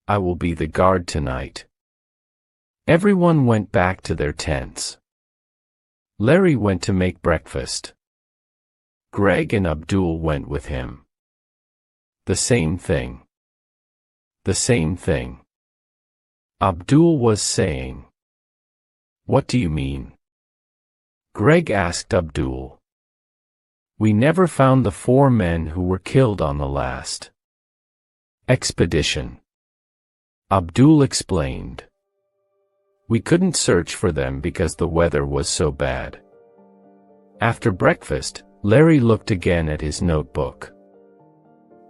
I will be the guard tonight." Everyone went back to their tents. Larry went to make breakfast. Greg and Abdul went with him. The same thing. The same thing. Abdul was saying. "What do you mean?" Greg asked Abdul. We never found the 4 men who were killed on the last expedition. Abdul explained. We couldn't search for them because the weather was so bad. After breakfast, Larry looked again at his notebook.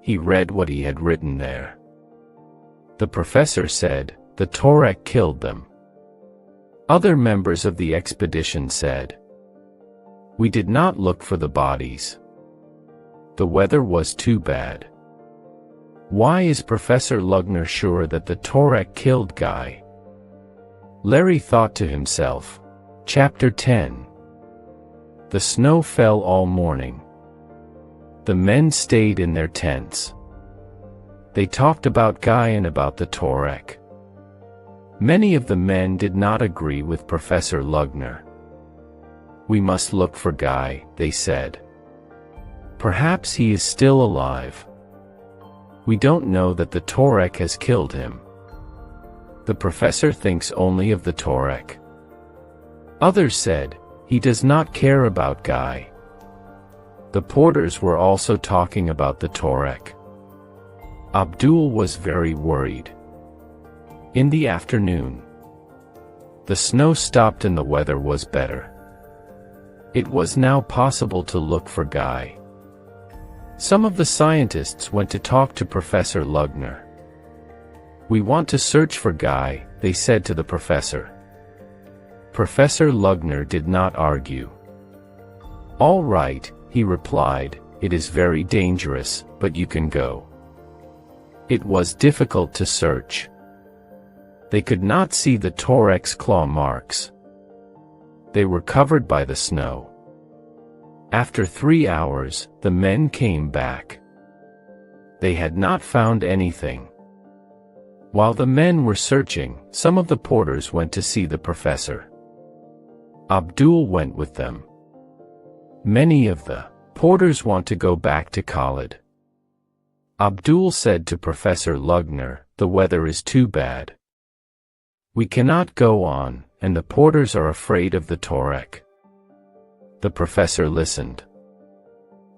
He read what he had written there. The professor said, the Torek killed them. Other members of the expedition said, we did not look for the bodies. The weather was too bad. Why is Professor Lugner sure that the Torek killed Guy? Larry thought to himself. Chapter 10. The snow fell all morning. The men stayed in their tents. They talked about Guy and about the Torek. Many of the men did not agree with Professor Lugner. We must look for Guy, they said. Perhaps he is still alive. We don't know that the Torek has killed him. The professor thinks only of the Torek. Others said, he does not care about Guy. The porters were also talking about the Torek. Abdul was very worried. In the afternoon, the snow stopped and the weather was better. It was now possible to look for Guy. Some of the scientists went to talk to Professor Lugner. We want to search for Guy, they said to the professor. Professor Lugner did not argue. All right, he replied, it is very dangerous, but you can go. It was difficult to search. They could not see the Torek's claw marks. They were covered by the snow. After 3 hours, the men came back. They had not found anything. While the men were searching, some of the porters went to see the professor. Abdul went with them. Many of the porters want to go back to Khalid. Abdul said to Professor Lugner, the weather is too bad. We cannot go on, and the porters are afraid of the Torek. The professor listened.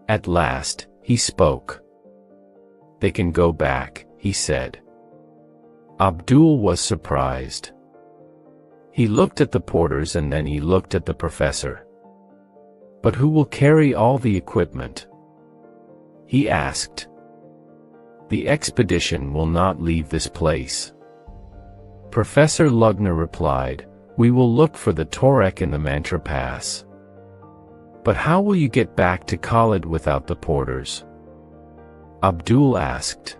At last, he spoke. They can go back, he said. Abdul was surprised. He looked at the porters and then he looked at the professor. But who will carry all the equipment? He asked. The expedition will not leave this place. Professor Lugner replied, we will look for the Torek in the Mantra Pass. But how will you get back to Khalid without the porters? Abdul asked.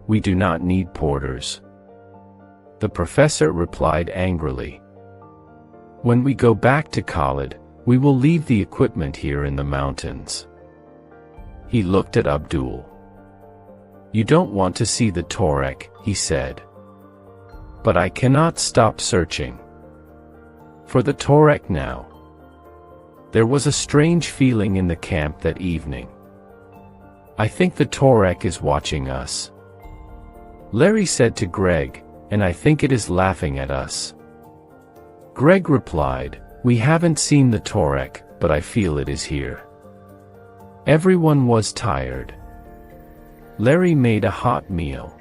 We do not need porters. The professor replied angrily. When we go back to Khalid, we will leave the equipment here in the mountains. He looked at Abdul. You don't want to see the Torek, he said. But I cannot stop searching for the Torek now. There was a strange feeling in the camp that evening. I think the Torek is watching us. Larry said to Greg, and I think it is laughing at us. Greg replied, we haven't seen the Torek, but I feel it is here. Everyone was tired. Larry made a hot meal.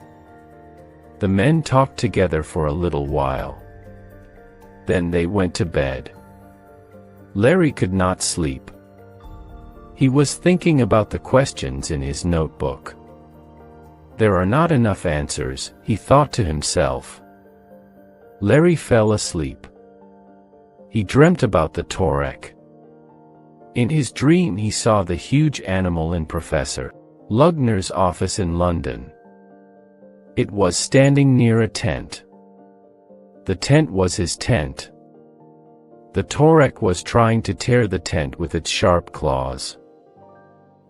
The men talked together for a little while. Then they went to bed. Larry could not sleep. He was thinking about the questions in his notebook. There are not enough answers, he thought to himself. Larry fell asleep. He dreamt about the Torek. In his dream he saw the huge animal in Professor Lugner's office in London. It was standing near a tent. The tent was his tent. The Torek was trying to tear the tent with its sharp claws.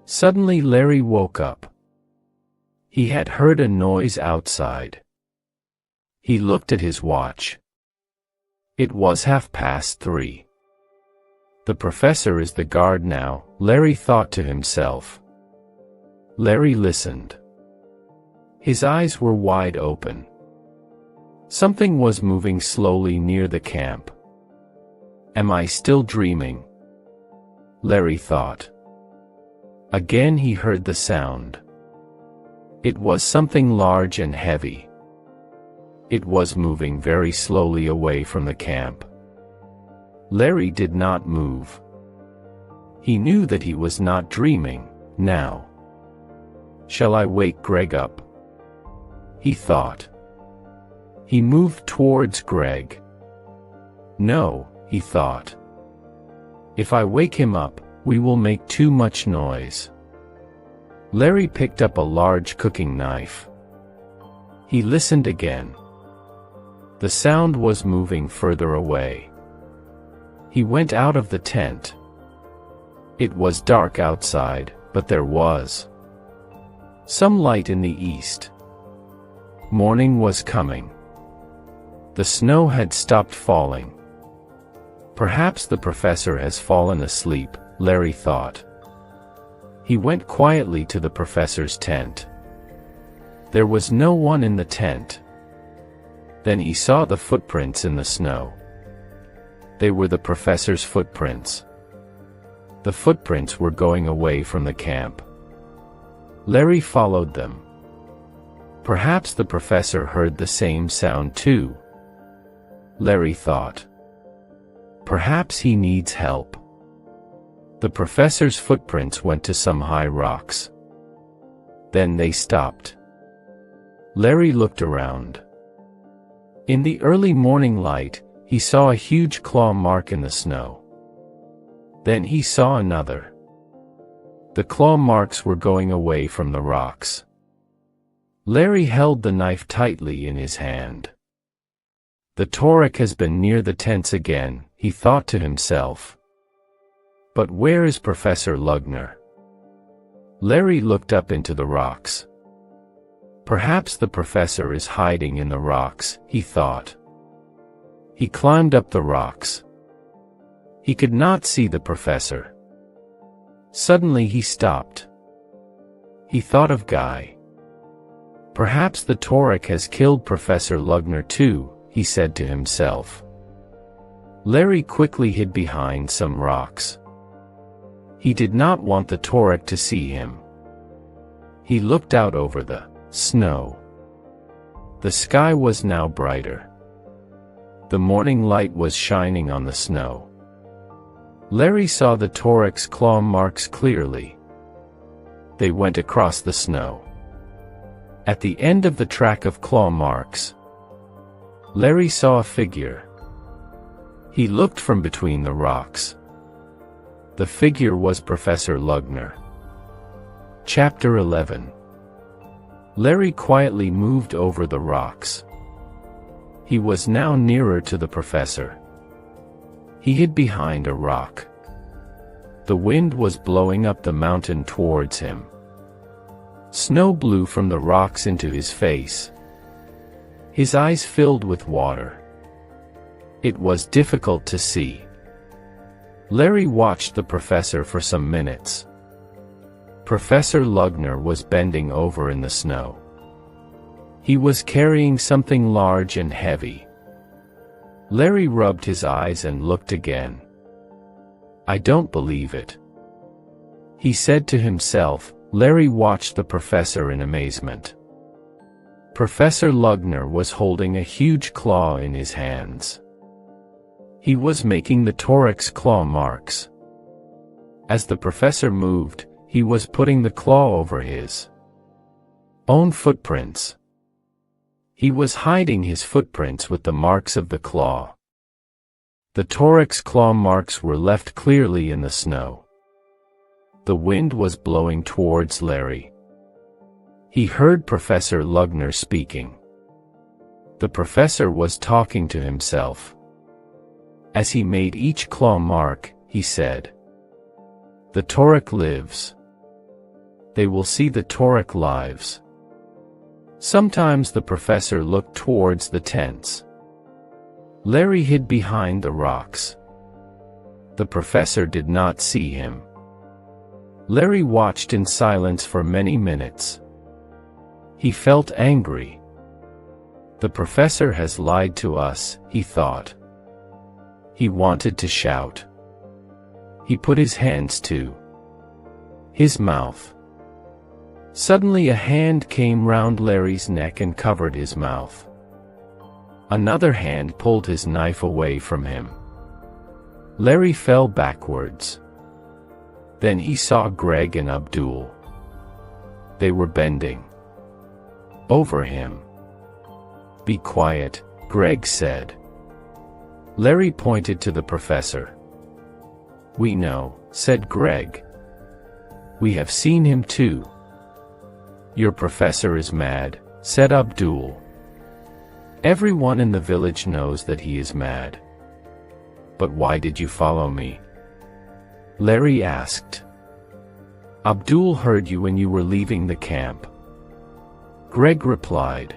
Suddenly Larry woke up. He had heard a noise outside. He looked at his watch. It was 3:30. The professor is the guard now, Larry thought to himself. Larry listened. His eyes were wide open. Something was moving slowly near the camp. Am I still dreaming? Larry thought. Again he heard the sound. It was something large and heavy. It was moving very slowly away from the camp. Larry did not move. He knew that he was not dreaming now. Shall I wake Greg up? He thought. He moved towards Greg. No, he thought. If I wake him up, we will make too much noise. Larry picked up a large cooking knife. He listened again. The sound was moving further away. He went out of the tent. It was dark outside, but there was some light in the east. Morning was coming. The snow had stopped falling. Perhaps the professor has fallen asleep, Larry thought. He went quietly to the professor's tent. There was no one in the tent. Then he saw the footprints in the snow. They were the professor's footprints. The footprints were going away from the camp. Larry followed them. Perhaps the professor heard the same sound too. Larry thought. Perhaps he needs help. The professor's footprints went to some high rocks. Then they stopped. Larry looked around. In the early morning light, he saw a huge claw mark in the snow. Then he saw another. The claw marks were going away from the rocks. Larry held the knife tightly in his hand. The Torek has been near the tents again, he thought to himself. But where is Professor Lugner? Larry looked up into the rocks. Perhaps the professor is hiding in the rocks, he thought. He climbed up the rocks. He could not see the professor. Suddenly he stopped. He thought of Guy. Perhaps the Torek has killed Professor Lugner too, he said to himself. Larry quickly hid behind some rocks. He did not want the Torek to see him. He looked out over the snow. The sky was now brighter. The morning light was shining on the snow. Larry saw the Torek's claw marks clearly. They went across the snow. At the end of the track of claw marks, Larry saw a figure. He looked from between the rocks. The figure was Professor Lugner. Chapter 11. Larry quietly moved over the rocks. He was now nearer to the professor. He hid behind a rock. The wind was blowing up the mountain towards him. Snow blew from the rocks into his face. His eyes filled with water. It was difficult to see. Larry watched the professor for some minutes. Professor Lugner was bending over in the snow. He was carrying something large and heavy. Larry rubbed his eyes and looked again. I don't believe it, he said to himself. Larry watched the professor in amazement. Professor Lugner was holding a huge claw in his hands. He was making the Torek's claw marks. As the professor moved, he was putting the claw over his own footprints. He was hiding his footprints with the marks of the claw. The Torek's claw marks were left clearly in the snow. The wind was blowing towards Larry. He heard Professor Lugner speaking. The professor was talking to himself. As he made each claw mark, he said, "The Torek lives. They will see the Torek lives." Sometimes the professor looked towards the tents. Larry hid behind the rocks. The professor did not see him. Larry watched in silence for many minutes. He felt angry. The professor has lied to us, he thought. He wanted to shout. He put his hands to his mouth. Suddenly a hand came round Larry's neck and covered his mouth. Another hand pulled his knife away from him. Larry fell backwards. Then he saw Greg and Abdul. They were bending over him. "Be quiet," Greg said. Larry pointed to the professor. "We know," said Greg. "We have seen him too." "Your professor is mad," said Abdul. "Everyone in the village knows that he is mad." "But why did you follow me?" Larry asked. "Abdul heard you when you were leaving the camp." Greg replied.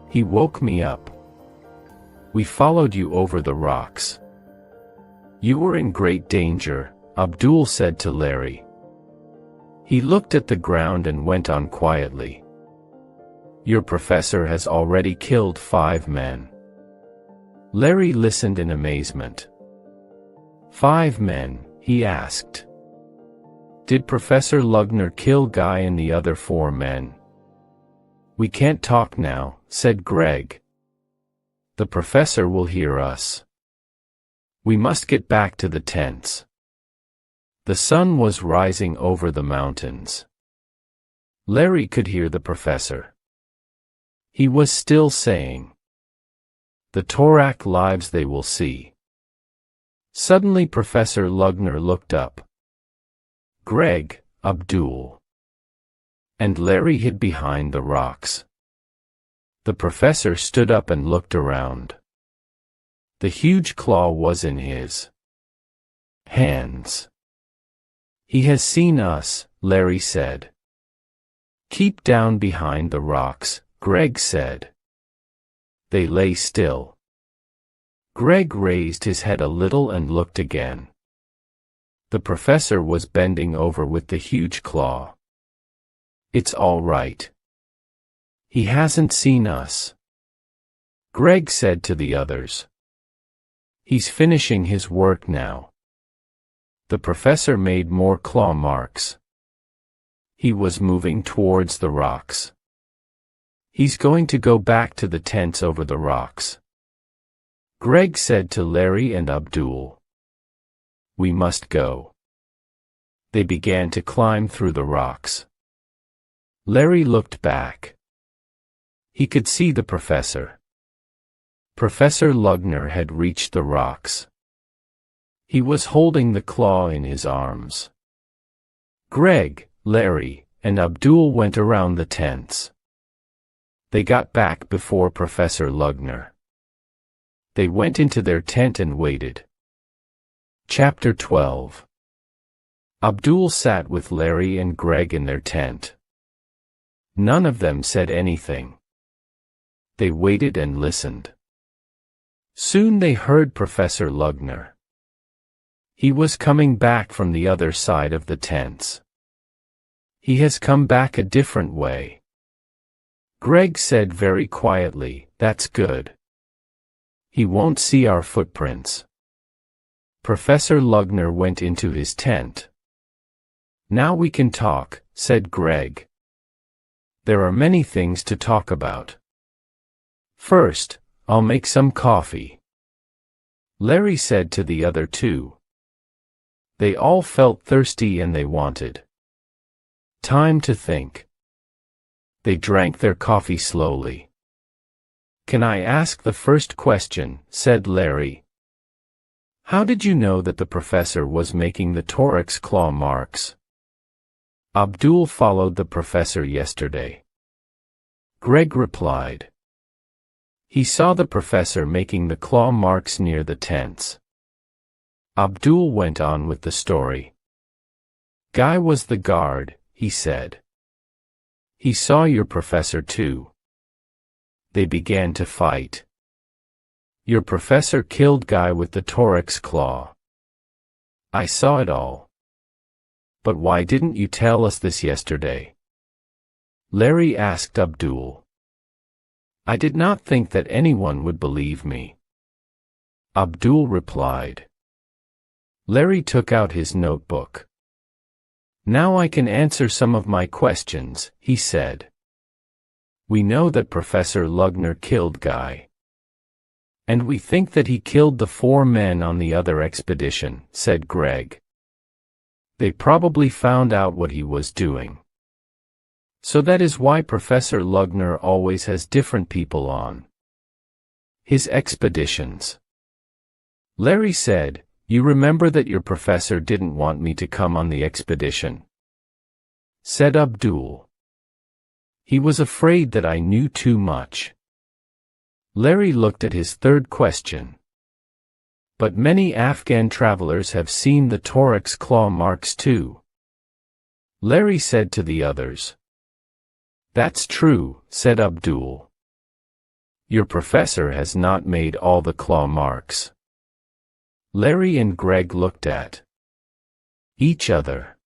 "He woke me up. We followed you over the rocks." "You were in great danger," Abdul said to Larry. He looked at the ground and went on quietly. "Your professor has already killed 5 men." Larry listened in amazement. "5 men?" he asked. "Did Professor Lugner kill Guy and the other 4 men?" "We can't talk now," said Greg. "The professor will hear us. We must get back to the tents." The sun was rising over the mountains. Larry could hear the professor. He was still saying, "The Torak lives they will see." Suddenly Professor Lugner looked up. Greg, Abdul, and Larry hid behind the rocks. The professor stood up and looked around. The huge claw was in his hands. "He has seen us," Larry said. "Keep down behind the rocks," Greg said. They lay still. Greg raised his head a little and looked again. The professor was bending over with the huge claw. "It's all right. He hasn't seen us," Greg said to the others. "He's finishing his work now." The professor made more claw marks. He was moving towards the rocks. "He's going to go back to the tents over the rocks," Greg said to Larry and Abdul. "We must go." They began to climb through the rocks. Larry looked back. He could see the professor. Professor Lugner had reached the rocks. He was holding the claw in his arms. Greg, Larry, and Abdul went around the tents. They got back before Professor Lugner. They went into their tent and waited. Chapter 12. Abdul sat with Larry and Greg in their tent. None of them said anything. They waited and listened. Soon they heard Professor Lugner. He was coming back from the other side of the tents. "He has come back a different way," Greg said very quietly. "That's good. He won't see our footprints." Professor Lugner went into his tent. "Now we can talk," said Greg. "There are many things to talk about. First, I'll make some coffee," Larry said to the other 2. They all felt thirsty and they wanted time to think. They drank their coffee slowly. "Can I ask the first question?" said Larry. "How did you know that the professor was making the Torak's claw marks?" "Abdul followed the professor yesterday," Greg replied. "He saw the professor making the claw marks near the tents." Abdul went on with the story. "Guy was the guard," he said. "He saw your professor too. They began to fight. Your professor killed Guy with the Torak's claw. I saw it all. But why didn't you tell us this yesterday?" Larry asked Abdul. "I did not think that anyone would believe me." Abdul replied. Larry took out his notebook. Now I can answer some of my questions, he said. We know that Professor Lugner killed Guy. And we think that he killed the 4 men on the other expedition, said Greg. They probably found out what he was doing. So that is why Professor Lugner always has different people on his expeditions. Larry said, You remember that your professor didn't want me to come on the expedition? Said Abdul. He was afraid that I knew too much. Larry looked at his third question. But many Afghan travelers have seen the thorax claw marks too. Larry said to the others. That's true, said Abdul. Your professor has not made all the claw marks. Larry and Greg looked at each other.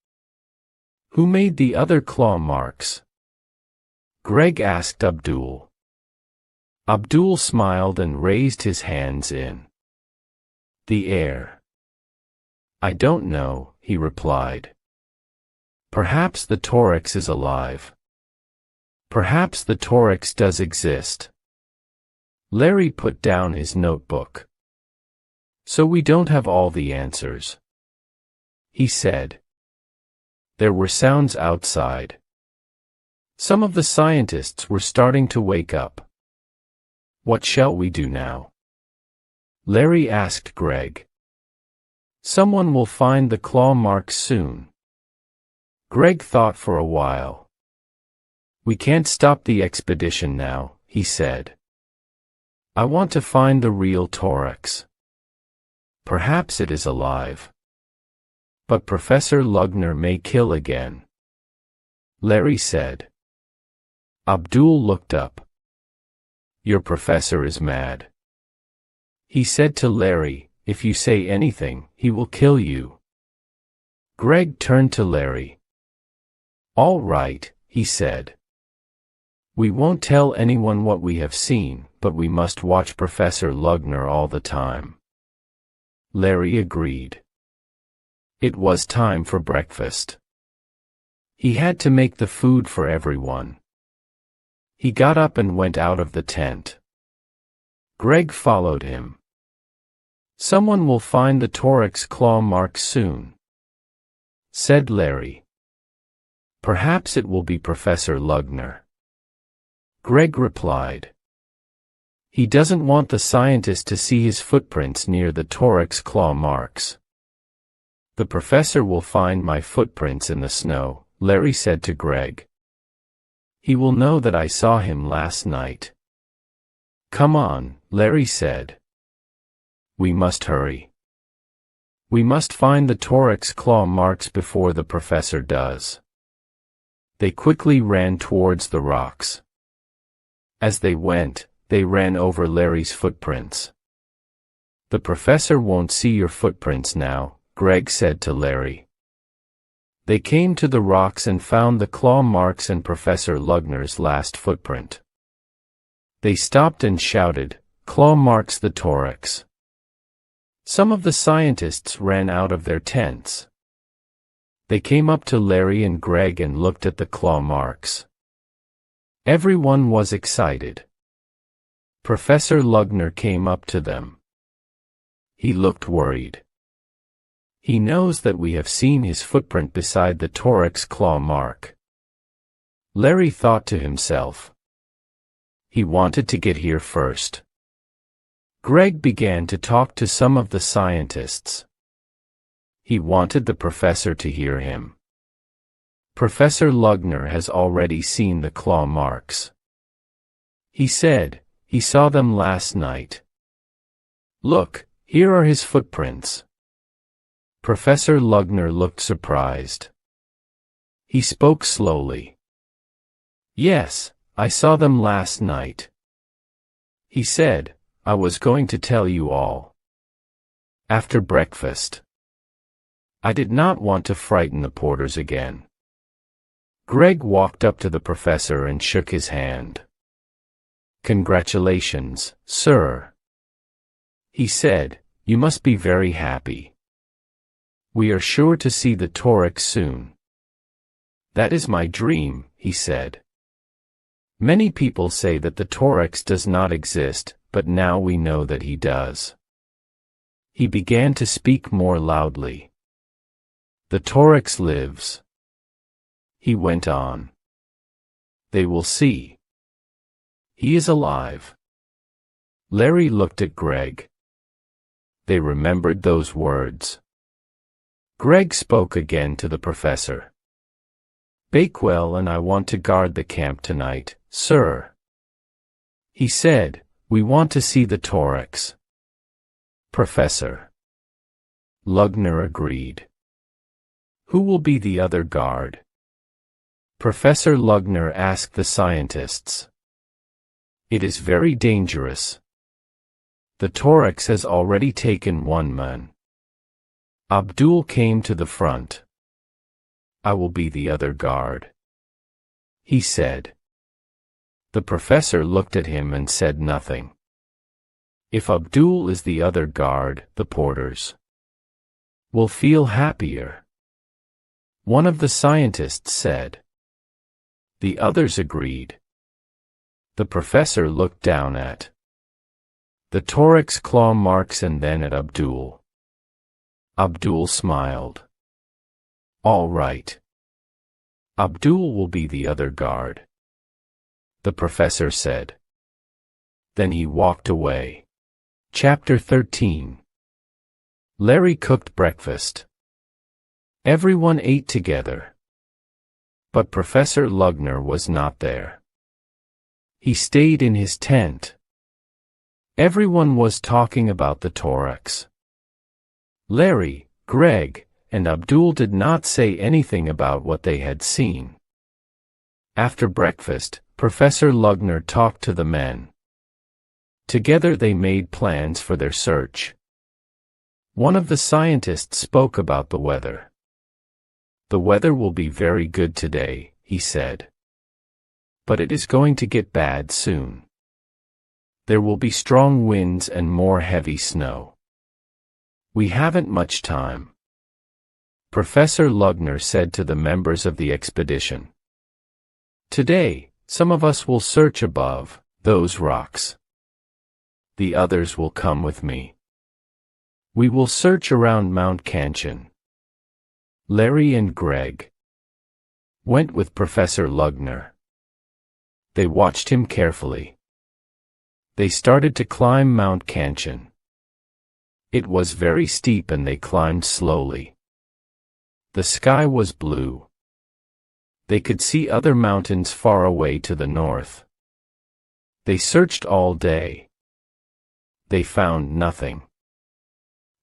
Who made the other claw marks? Greg asked Abdul. Abdul smiled and raised his hands in the air. I don't know, he replied. Perhaps the thorax is alive. Perhaps the thorax does exist. Larry put down his notebook. So we don't have all the answers, he said. There were sounds outside. Some of the scientists were starting to wake up. What shall we do now? Larry asked Greg. Someone will find the claw marks soon. Greg thought for a while. We can't stop the expedition now, he said. I want to find the real thorax. Perhaps it is alive. But Professor Lugner may kill again. Larry said. Abdul looked up. Your professor is mad. He said to Larry, if you say anything, he will kill you. Greg turned to Larry. All right, he said. We won't tell anyone what we have seen, but we must watch Professor Lugner all the time. Larry agreed. It was time for breakfast. He had to make the food for everyone. He got up and went out of the tent. Greg followed him. Someone will find the thorax claw marks soon, said Larry. Perhaps it will be Professor Lugner. Greg replied. He doesn't want the scientist to see his footprints near the thorax claw marks. The professor will find my footprints in the snow, Larry said to Greg. He will know that I saw him last night. Come on, Larry said. We must hurry. We must find the thorax claw marks before the professor does. They quickly ran towards the rocks. As they went, they ran over Larry's footprints. The professor won't see your footprints now, Greg said to Larry. They came to the rocks and found the claw marks and Professor Lugner's last footprint. They stopped and shouted, Claw marks the thorax. Some of the scientists ran out of their tents. They came up to Larry and Greg and looked at the claw marks. Everyone was excited. Professor Lugner came up to them. He looked worried. He knows that we have seen his footprint beside the thorax claw mark. Larry thought to himself. He wanted to get here first. Greg began to talk to some of the scientists. He wanted the professor to hear him. Professor Lugner has already seen the claw marks. He said, he saw them last night. Look, here are his footprints. Professor Lugner looked surprised. He spoke slowly. Yes, I saw them last night. He said, I was going to tell you all. After breakfast. I did not want to frighten the porters again. Greg walked up to the professor and shook his hand. Congratulations, sir. He said, You must be very happy. We are sure to see the thorax soon. That is my dream, he said. Many people say that the thorax does not exist, but now we know that he does. He began to speak more loudly. The thorax lives. He went on. They will see. He is alive. Larry looked at Greg. They remembered those words. Greg spoke again to the professor. Bakewell and I want to guard the camp tonight, sir. He said, we want to see the thorax. Professor Lugner agreed. Who will be the other guard? Professor Lugner asked the scientists. It is very dangerous. The thorax has already taken one man. Abdul came to the front. I will be the other guard, he said. The professor looked at him and said nothing. If Abdul is the other guard, the porters will feel happier. One of the scientists said. The others agreed. The professor looked down at the thorax claw marks and then at Abdul. Abdul smiled. All right. Abdul will be the other guard, the professor said. Then he walked away. Chapter 13. Larry cooked breakfast. Everyone ate together. But Professor Lugner was not there. He stayed in his tent. Everyone was talking about the thorax. Larry, Greg, and Abdul did not say anything about what they had seen. After breakfast, Professor Lugner talked to the men. Together they made plans for their search. One of the scientists spoke about the weather. The weather will be very good today, he said. But it is going to get bad soon. There will be strong winds and more heavy snow. We haven't much time. Professor Lugner said to the members of the expedition. Today, some of us will search above those rocks. The others will come with me. We will search around Mount Canchin. Larry and Greg went with Professor Lugner. They watched him carefully. They started to climb Mount Canchin. It was very steep and they climbed slowly. The sky was blue. They could see other mountains far away to the north. They searched all day. They found nothing.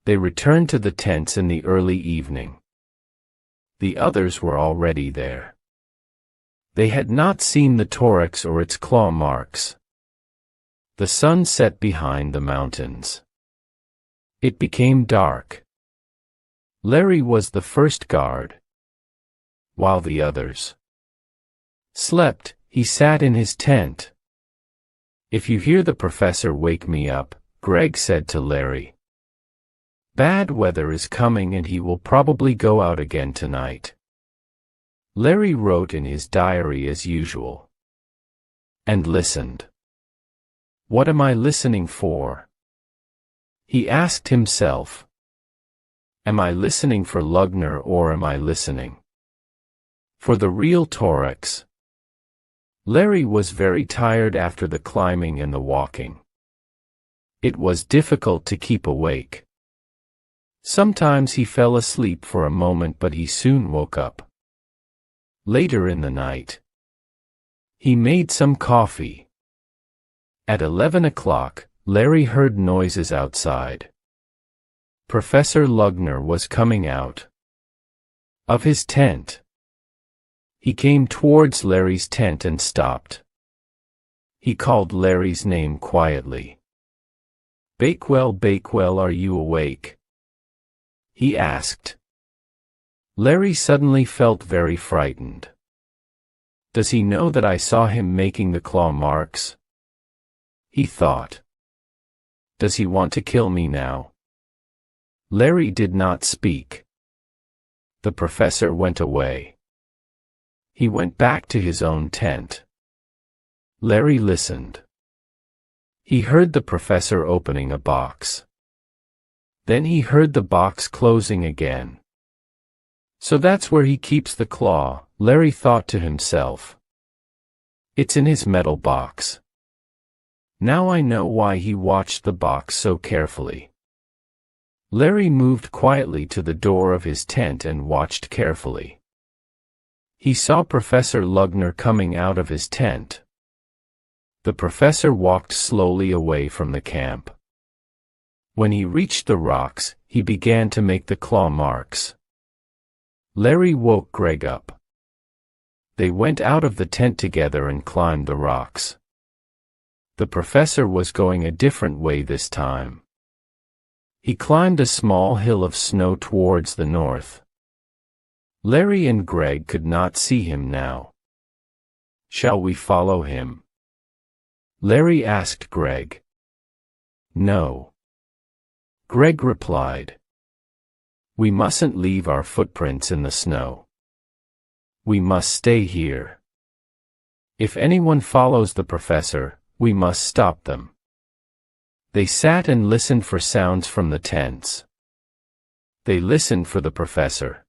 They returned to the tents in the early evening. The others were already there. They had not seen the thorax or its claw marks. The sun set behind the mountains. It became dark. Larry was the first guard. While the others slept, he sat in his tent. If you hear the professor, wake me up, Greg said to Larry. Bad weather is coming and he will probably go out again tonight. Larry wrote in his diary as usual. And listened. What am I listening for? He asked himself. Am I listening for Lugner or am I listening for the real thorax? Larry was very tired after the climbing and the walking. It was difficult to keep awake. Sometimes he fell asleep for a moment, but he soon woke up. Later in the night, he made some coffee. At 11 o'clock, Larry heard noises outside. Professor Lugner was coming out of his tent. He came towards Larry's tent and stopped. He called Larry's name quietly. Bakewell, Bakewell, are you awake? He asked. Larry suddenly felt very frightened. Does he know that I saw him making the claw marks? He thought. Does he want to kill me now? Larry did not speak. The professor went away. He went back to his own tent. Larry listened. He heard the professor opening a box. Then he heard the box closing again. So that's where he keeps the claw, Larry thought to himself. It's in his metal box. Now I know why he watched the box so carefully. Larry moved quietly to the door of his tent and watched carefully. He saw Professor Lugner coming out of his tent. The professor walked slowly away from the camp. When he reached the rocks, he began to make the claw marks. Larry woke Greg up. They went out of the tent together and climbed the rocks. The professor was going a different way this time. He climbed a small hill of snow towards the north. Larry and Greg could not see him now. Shall we follow him? Larry asked Greg. No. Greg replied. We mustn't leave our footprints in the snow. We must stay here. If anyone follows the professor, we must stop them. They sat and listened for sounds from the tents. They listened for the professor.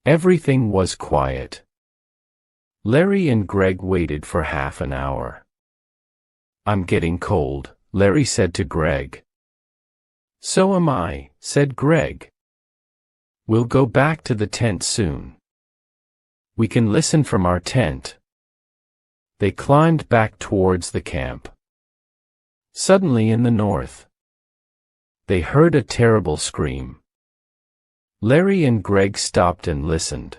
Everything was quiet. Larry and Greg waited for half an hour. I'm getting cold, Larry said to Greg. So am I, said Greg. We'll go back to the tent soon. We can listen from our tent. They climbed back towards the camp. Suddenly in the north, they heard a terrible scream. Larry and Greg stopped and listened.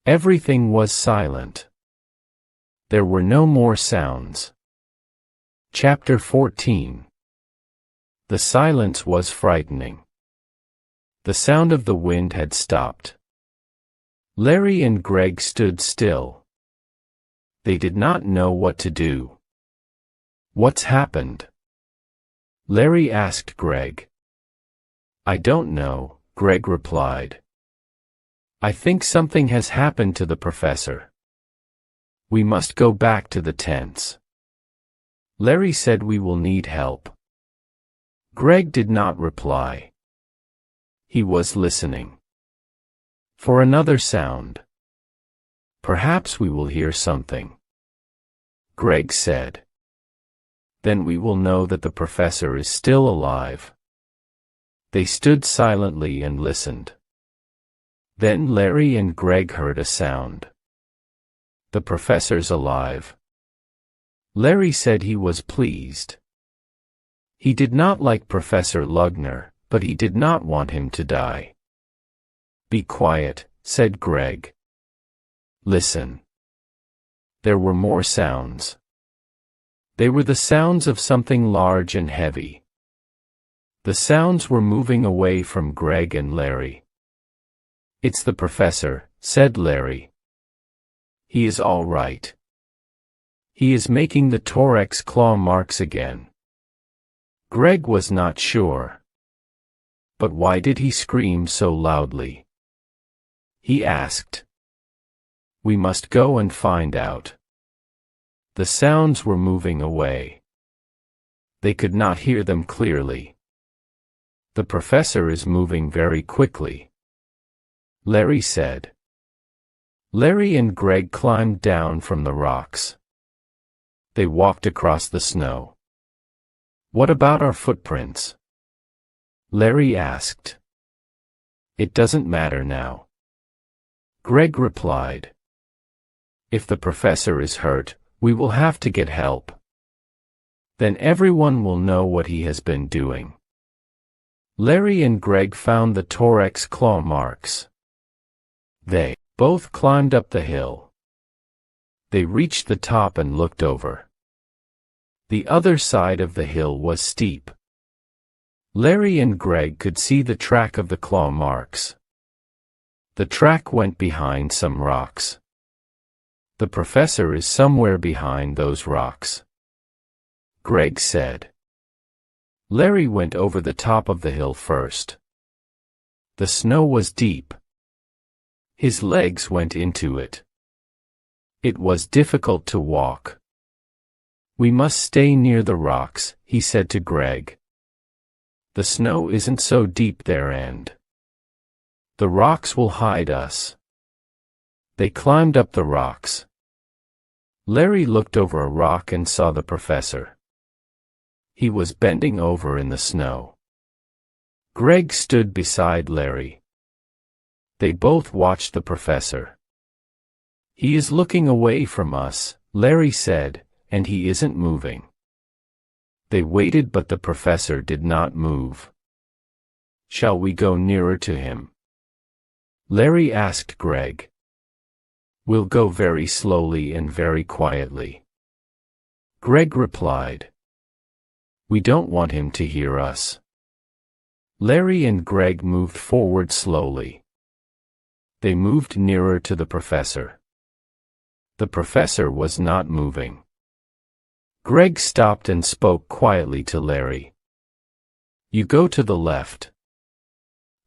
Everything was silent. There were no more sounds. Chapter 14. The silence was frightening. The sound of the wind had stopped. Larry and Greg stood still. They did not know what to do. What's happened? Larry asked Greg. I don't know, Greg replied. I think something has happened to the professor. We must go back to the tents. Larry said we will need help. Greg did not reply. He was listening for another sound. Perhaps we will hear something, Greg said. Then we will know that the professor is still alive. They stood silently and listened. Then Larry and Greg heard a sound. The professor's alive. Larry said he was pleased. He did not like Professor Lugner, but he did not want him to die. Be quiet, said Greg. Listen. There were more sounds. They were the sounds of something large and heavy. The sounds were moving away from Greg and Larry. It's the professor, said Larry. He is all right. He is making the thorax claw marks again. Greg was not sure. But why did he scream so loudly? He asked. We must go and find out. The sounds were moving away. They could not hear them clearly. The professor is moving very quickly, Larry said. Larry and Greg climbed down from the rocks. They walked across the snow. What about our footprints? Larry asked. It doesn't matter now, Greg replied. If the professor is hurt, we will have to get help. Then everyone will know what he has been doing. Larry and Greg found the thorax claw marks. They both climbed up the hill. They reached the top and looked over. The other side of the hill was steep. Larry and Greg could see the track of the claw marks. The track went behind some rocks. The professor is somewhere behind those rocks, Greg said. Larry went over the top of the hill first. The snow was deep. His legs went into it. It was difficult to walk. "We must stay near the rocks," he said to Greg. "The snow isn't so deep there and the rocks will hide us." They climbed up the rocks. Larry looked over a rock and saw the professor. He was bending over in the snow. Greg stood beside Larry. They both watched the professor. "He is looking away from us," Larry said, "and he isn't moving." They waited, but the professor did not move. "Shall we go nearer to him?" Larry asked Greg. "We'll go very slowly and very quietly." Greg replied. "We don't want him to hear us." Larry and Greg moved forward slowly. They moved nearer to the professor. The professor was not moving. Greg stopped and spoke quietly to Larry. "You go to the left,"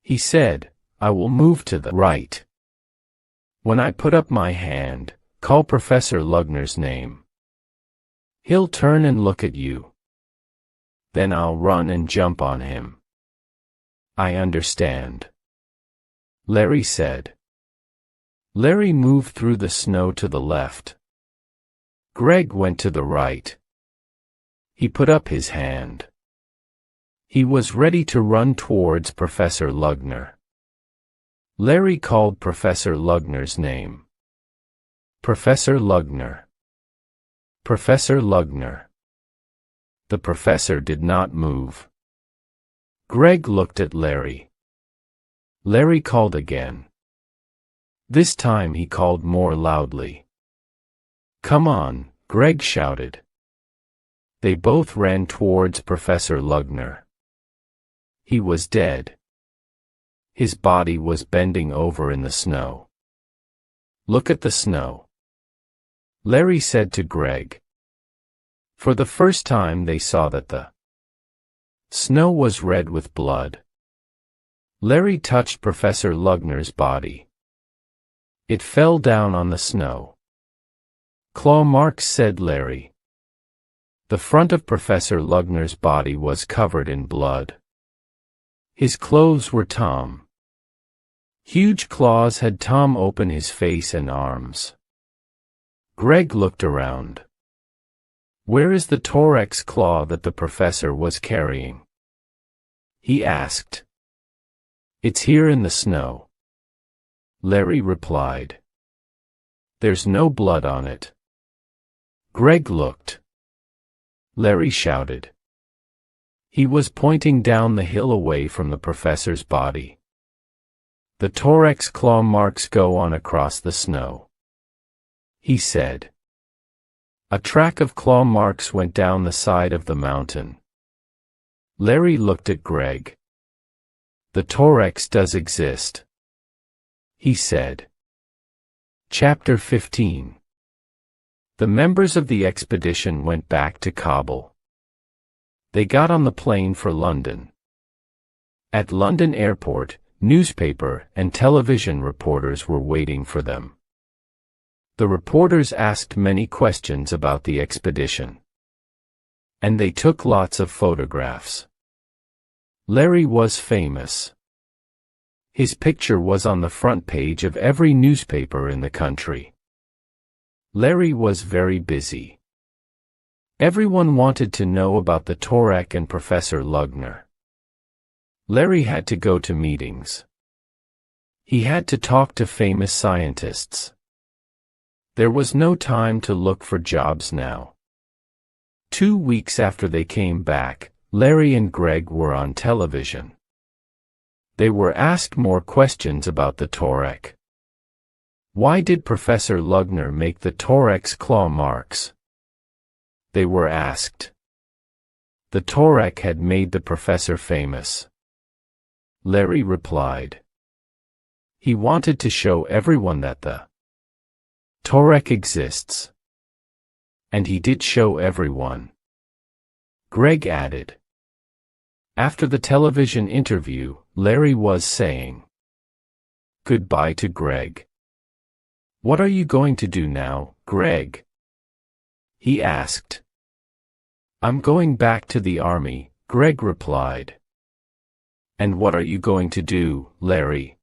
he said. "I will move to the right. When I put up my hand, call Professor Lugner's name. He'll turn and look at you. Then I'll run and jump on him." "I understand," Larry said. Larry moved through the snow to the left. Greg went to the right. He put up his hand. He was ready to run towards Professor Lugner. Larry called Professor Lugner's name. "Professor Lugner. Professor Lugner." The professor did not move. Greg looked at Larry. Larry called again. This time he called more loudly. "Come on," Greg shouted. They both ran towards Professor Lugner. He was dead. His body was bending over in the snow. "Look at the snow," Larry said to Greg. For the first time they saw that the snow was red with blood. Larry touched Professor Lugner's body. It fell down on the snow. "Claw marks," said Larry. The front of Professor Lugner's body was covered in blood. His clothes were torn. Huge claws had torn open his face and arms. Greg looked around. "Where is the thorax claw that the professor was carrying?" he asked. "It's here in the snow," Larry replied. "There's no blood on it." Greg looked. Larry shouted. He was pointing down the hill away from the professor's body. "The thorax claw marks go on across the snow," he said. A track of claw marks went down the side of the mountain. Larry looked at Greg. "The thorax does exist," he said. Chapter 15. The members of the expedition went back to Kabul. They got on the plane for London. At London Airport, newspaper and television reporters were waiting for them. The reporters asked many questions about the expedition. And they took lots of photographs. Larry was famous. His picture was on the front page of every newspaper in the country. Larry was very busy. Everyone wanted to know about the thorax and Professor Lugner. Larry had to go to meetings. He had to talk to famous scientists. There was no time to look for jobs now. 2 weeks after they came back, Larry and Greg were on television. They were asked more questions about the thorax. Why did Professor Lugner make the thorax claw marks? They were asked. The thorax had made the professor famous. Larry replied. He wanted to show everyone that the thorax exists. And he did show everyone. Greg added. After the television interview, Larry was saying goodbye to Greg. "What are you going to do now, Greg?" he asked. "I'm going back to the army," Greg replied. "And what are you going to do, Larry?"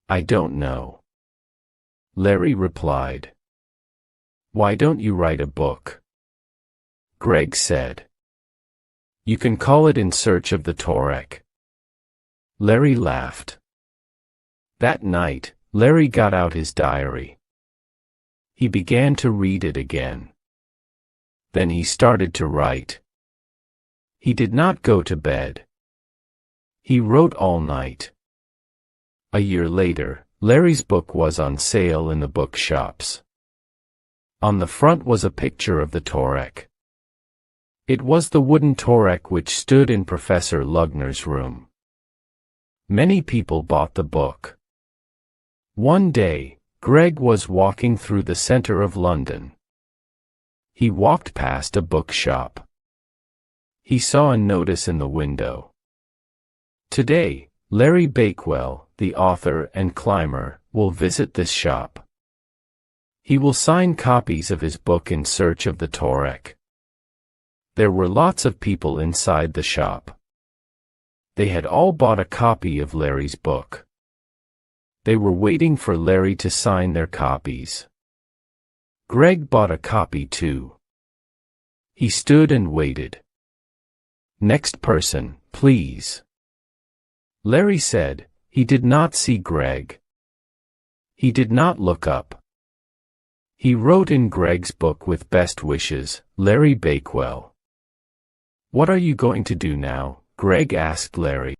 "I don't know," Larry replied. "Why don't you write a book?" Greg said. "You can call it In Search of the Torek." Larry laughed. That night, Larry got out his diary. He began to read it again. Then he started to write. He did not go to bed. He wrote all night. A year later, Larry's book was on sale in the bookshops. On the front was a picture of the Torek. It was the wooden Torek which stood in Professor Lugner's room. Many people bought the book. One day, Greg was walking through the center of London. He walked past a bookshop. He saw a notice in the window. "Today, Larry Bakewell, the author and climber, will visit this shop. He will sign copies of his book In Search of the Torek." There were lots of people inside the shop. They had all bought a copy of Larry's book. They were waiting for Larry to sign their copies. Greg bought a copy too. He stood and waited. "Next person, please." Larry said. He did not see Greg. He did not look up. He wrote in Greg's book with best wishes, Larry Bakewell. "What are you going to do now?" Greg asked Larry.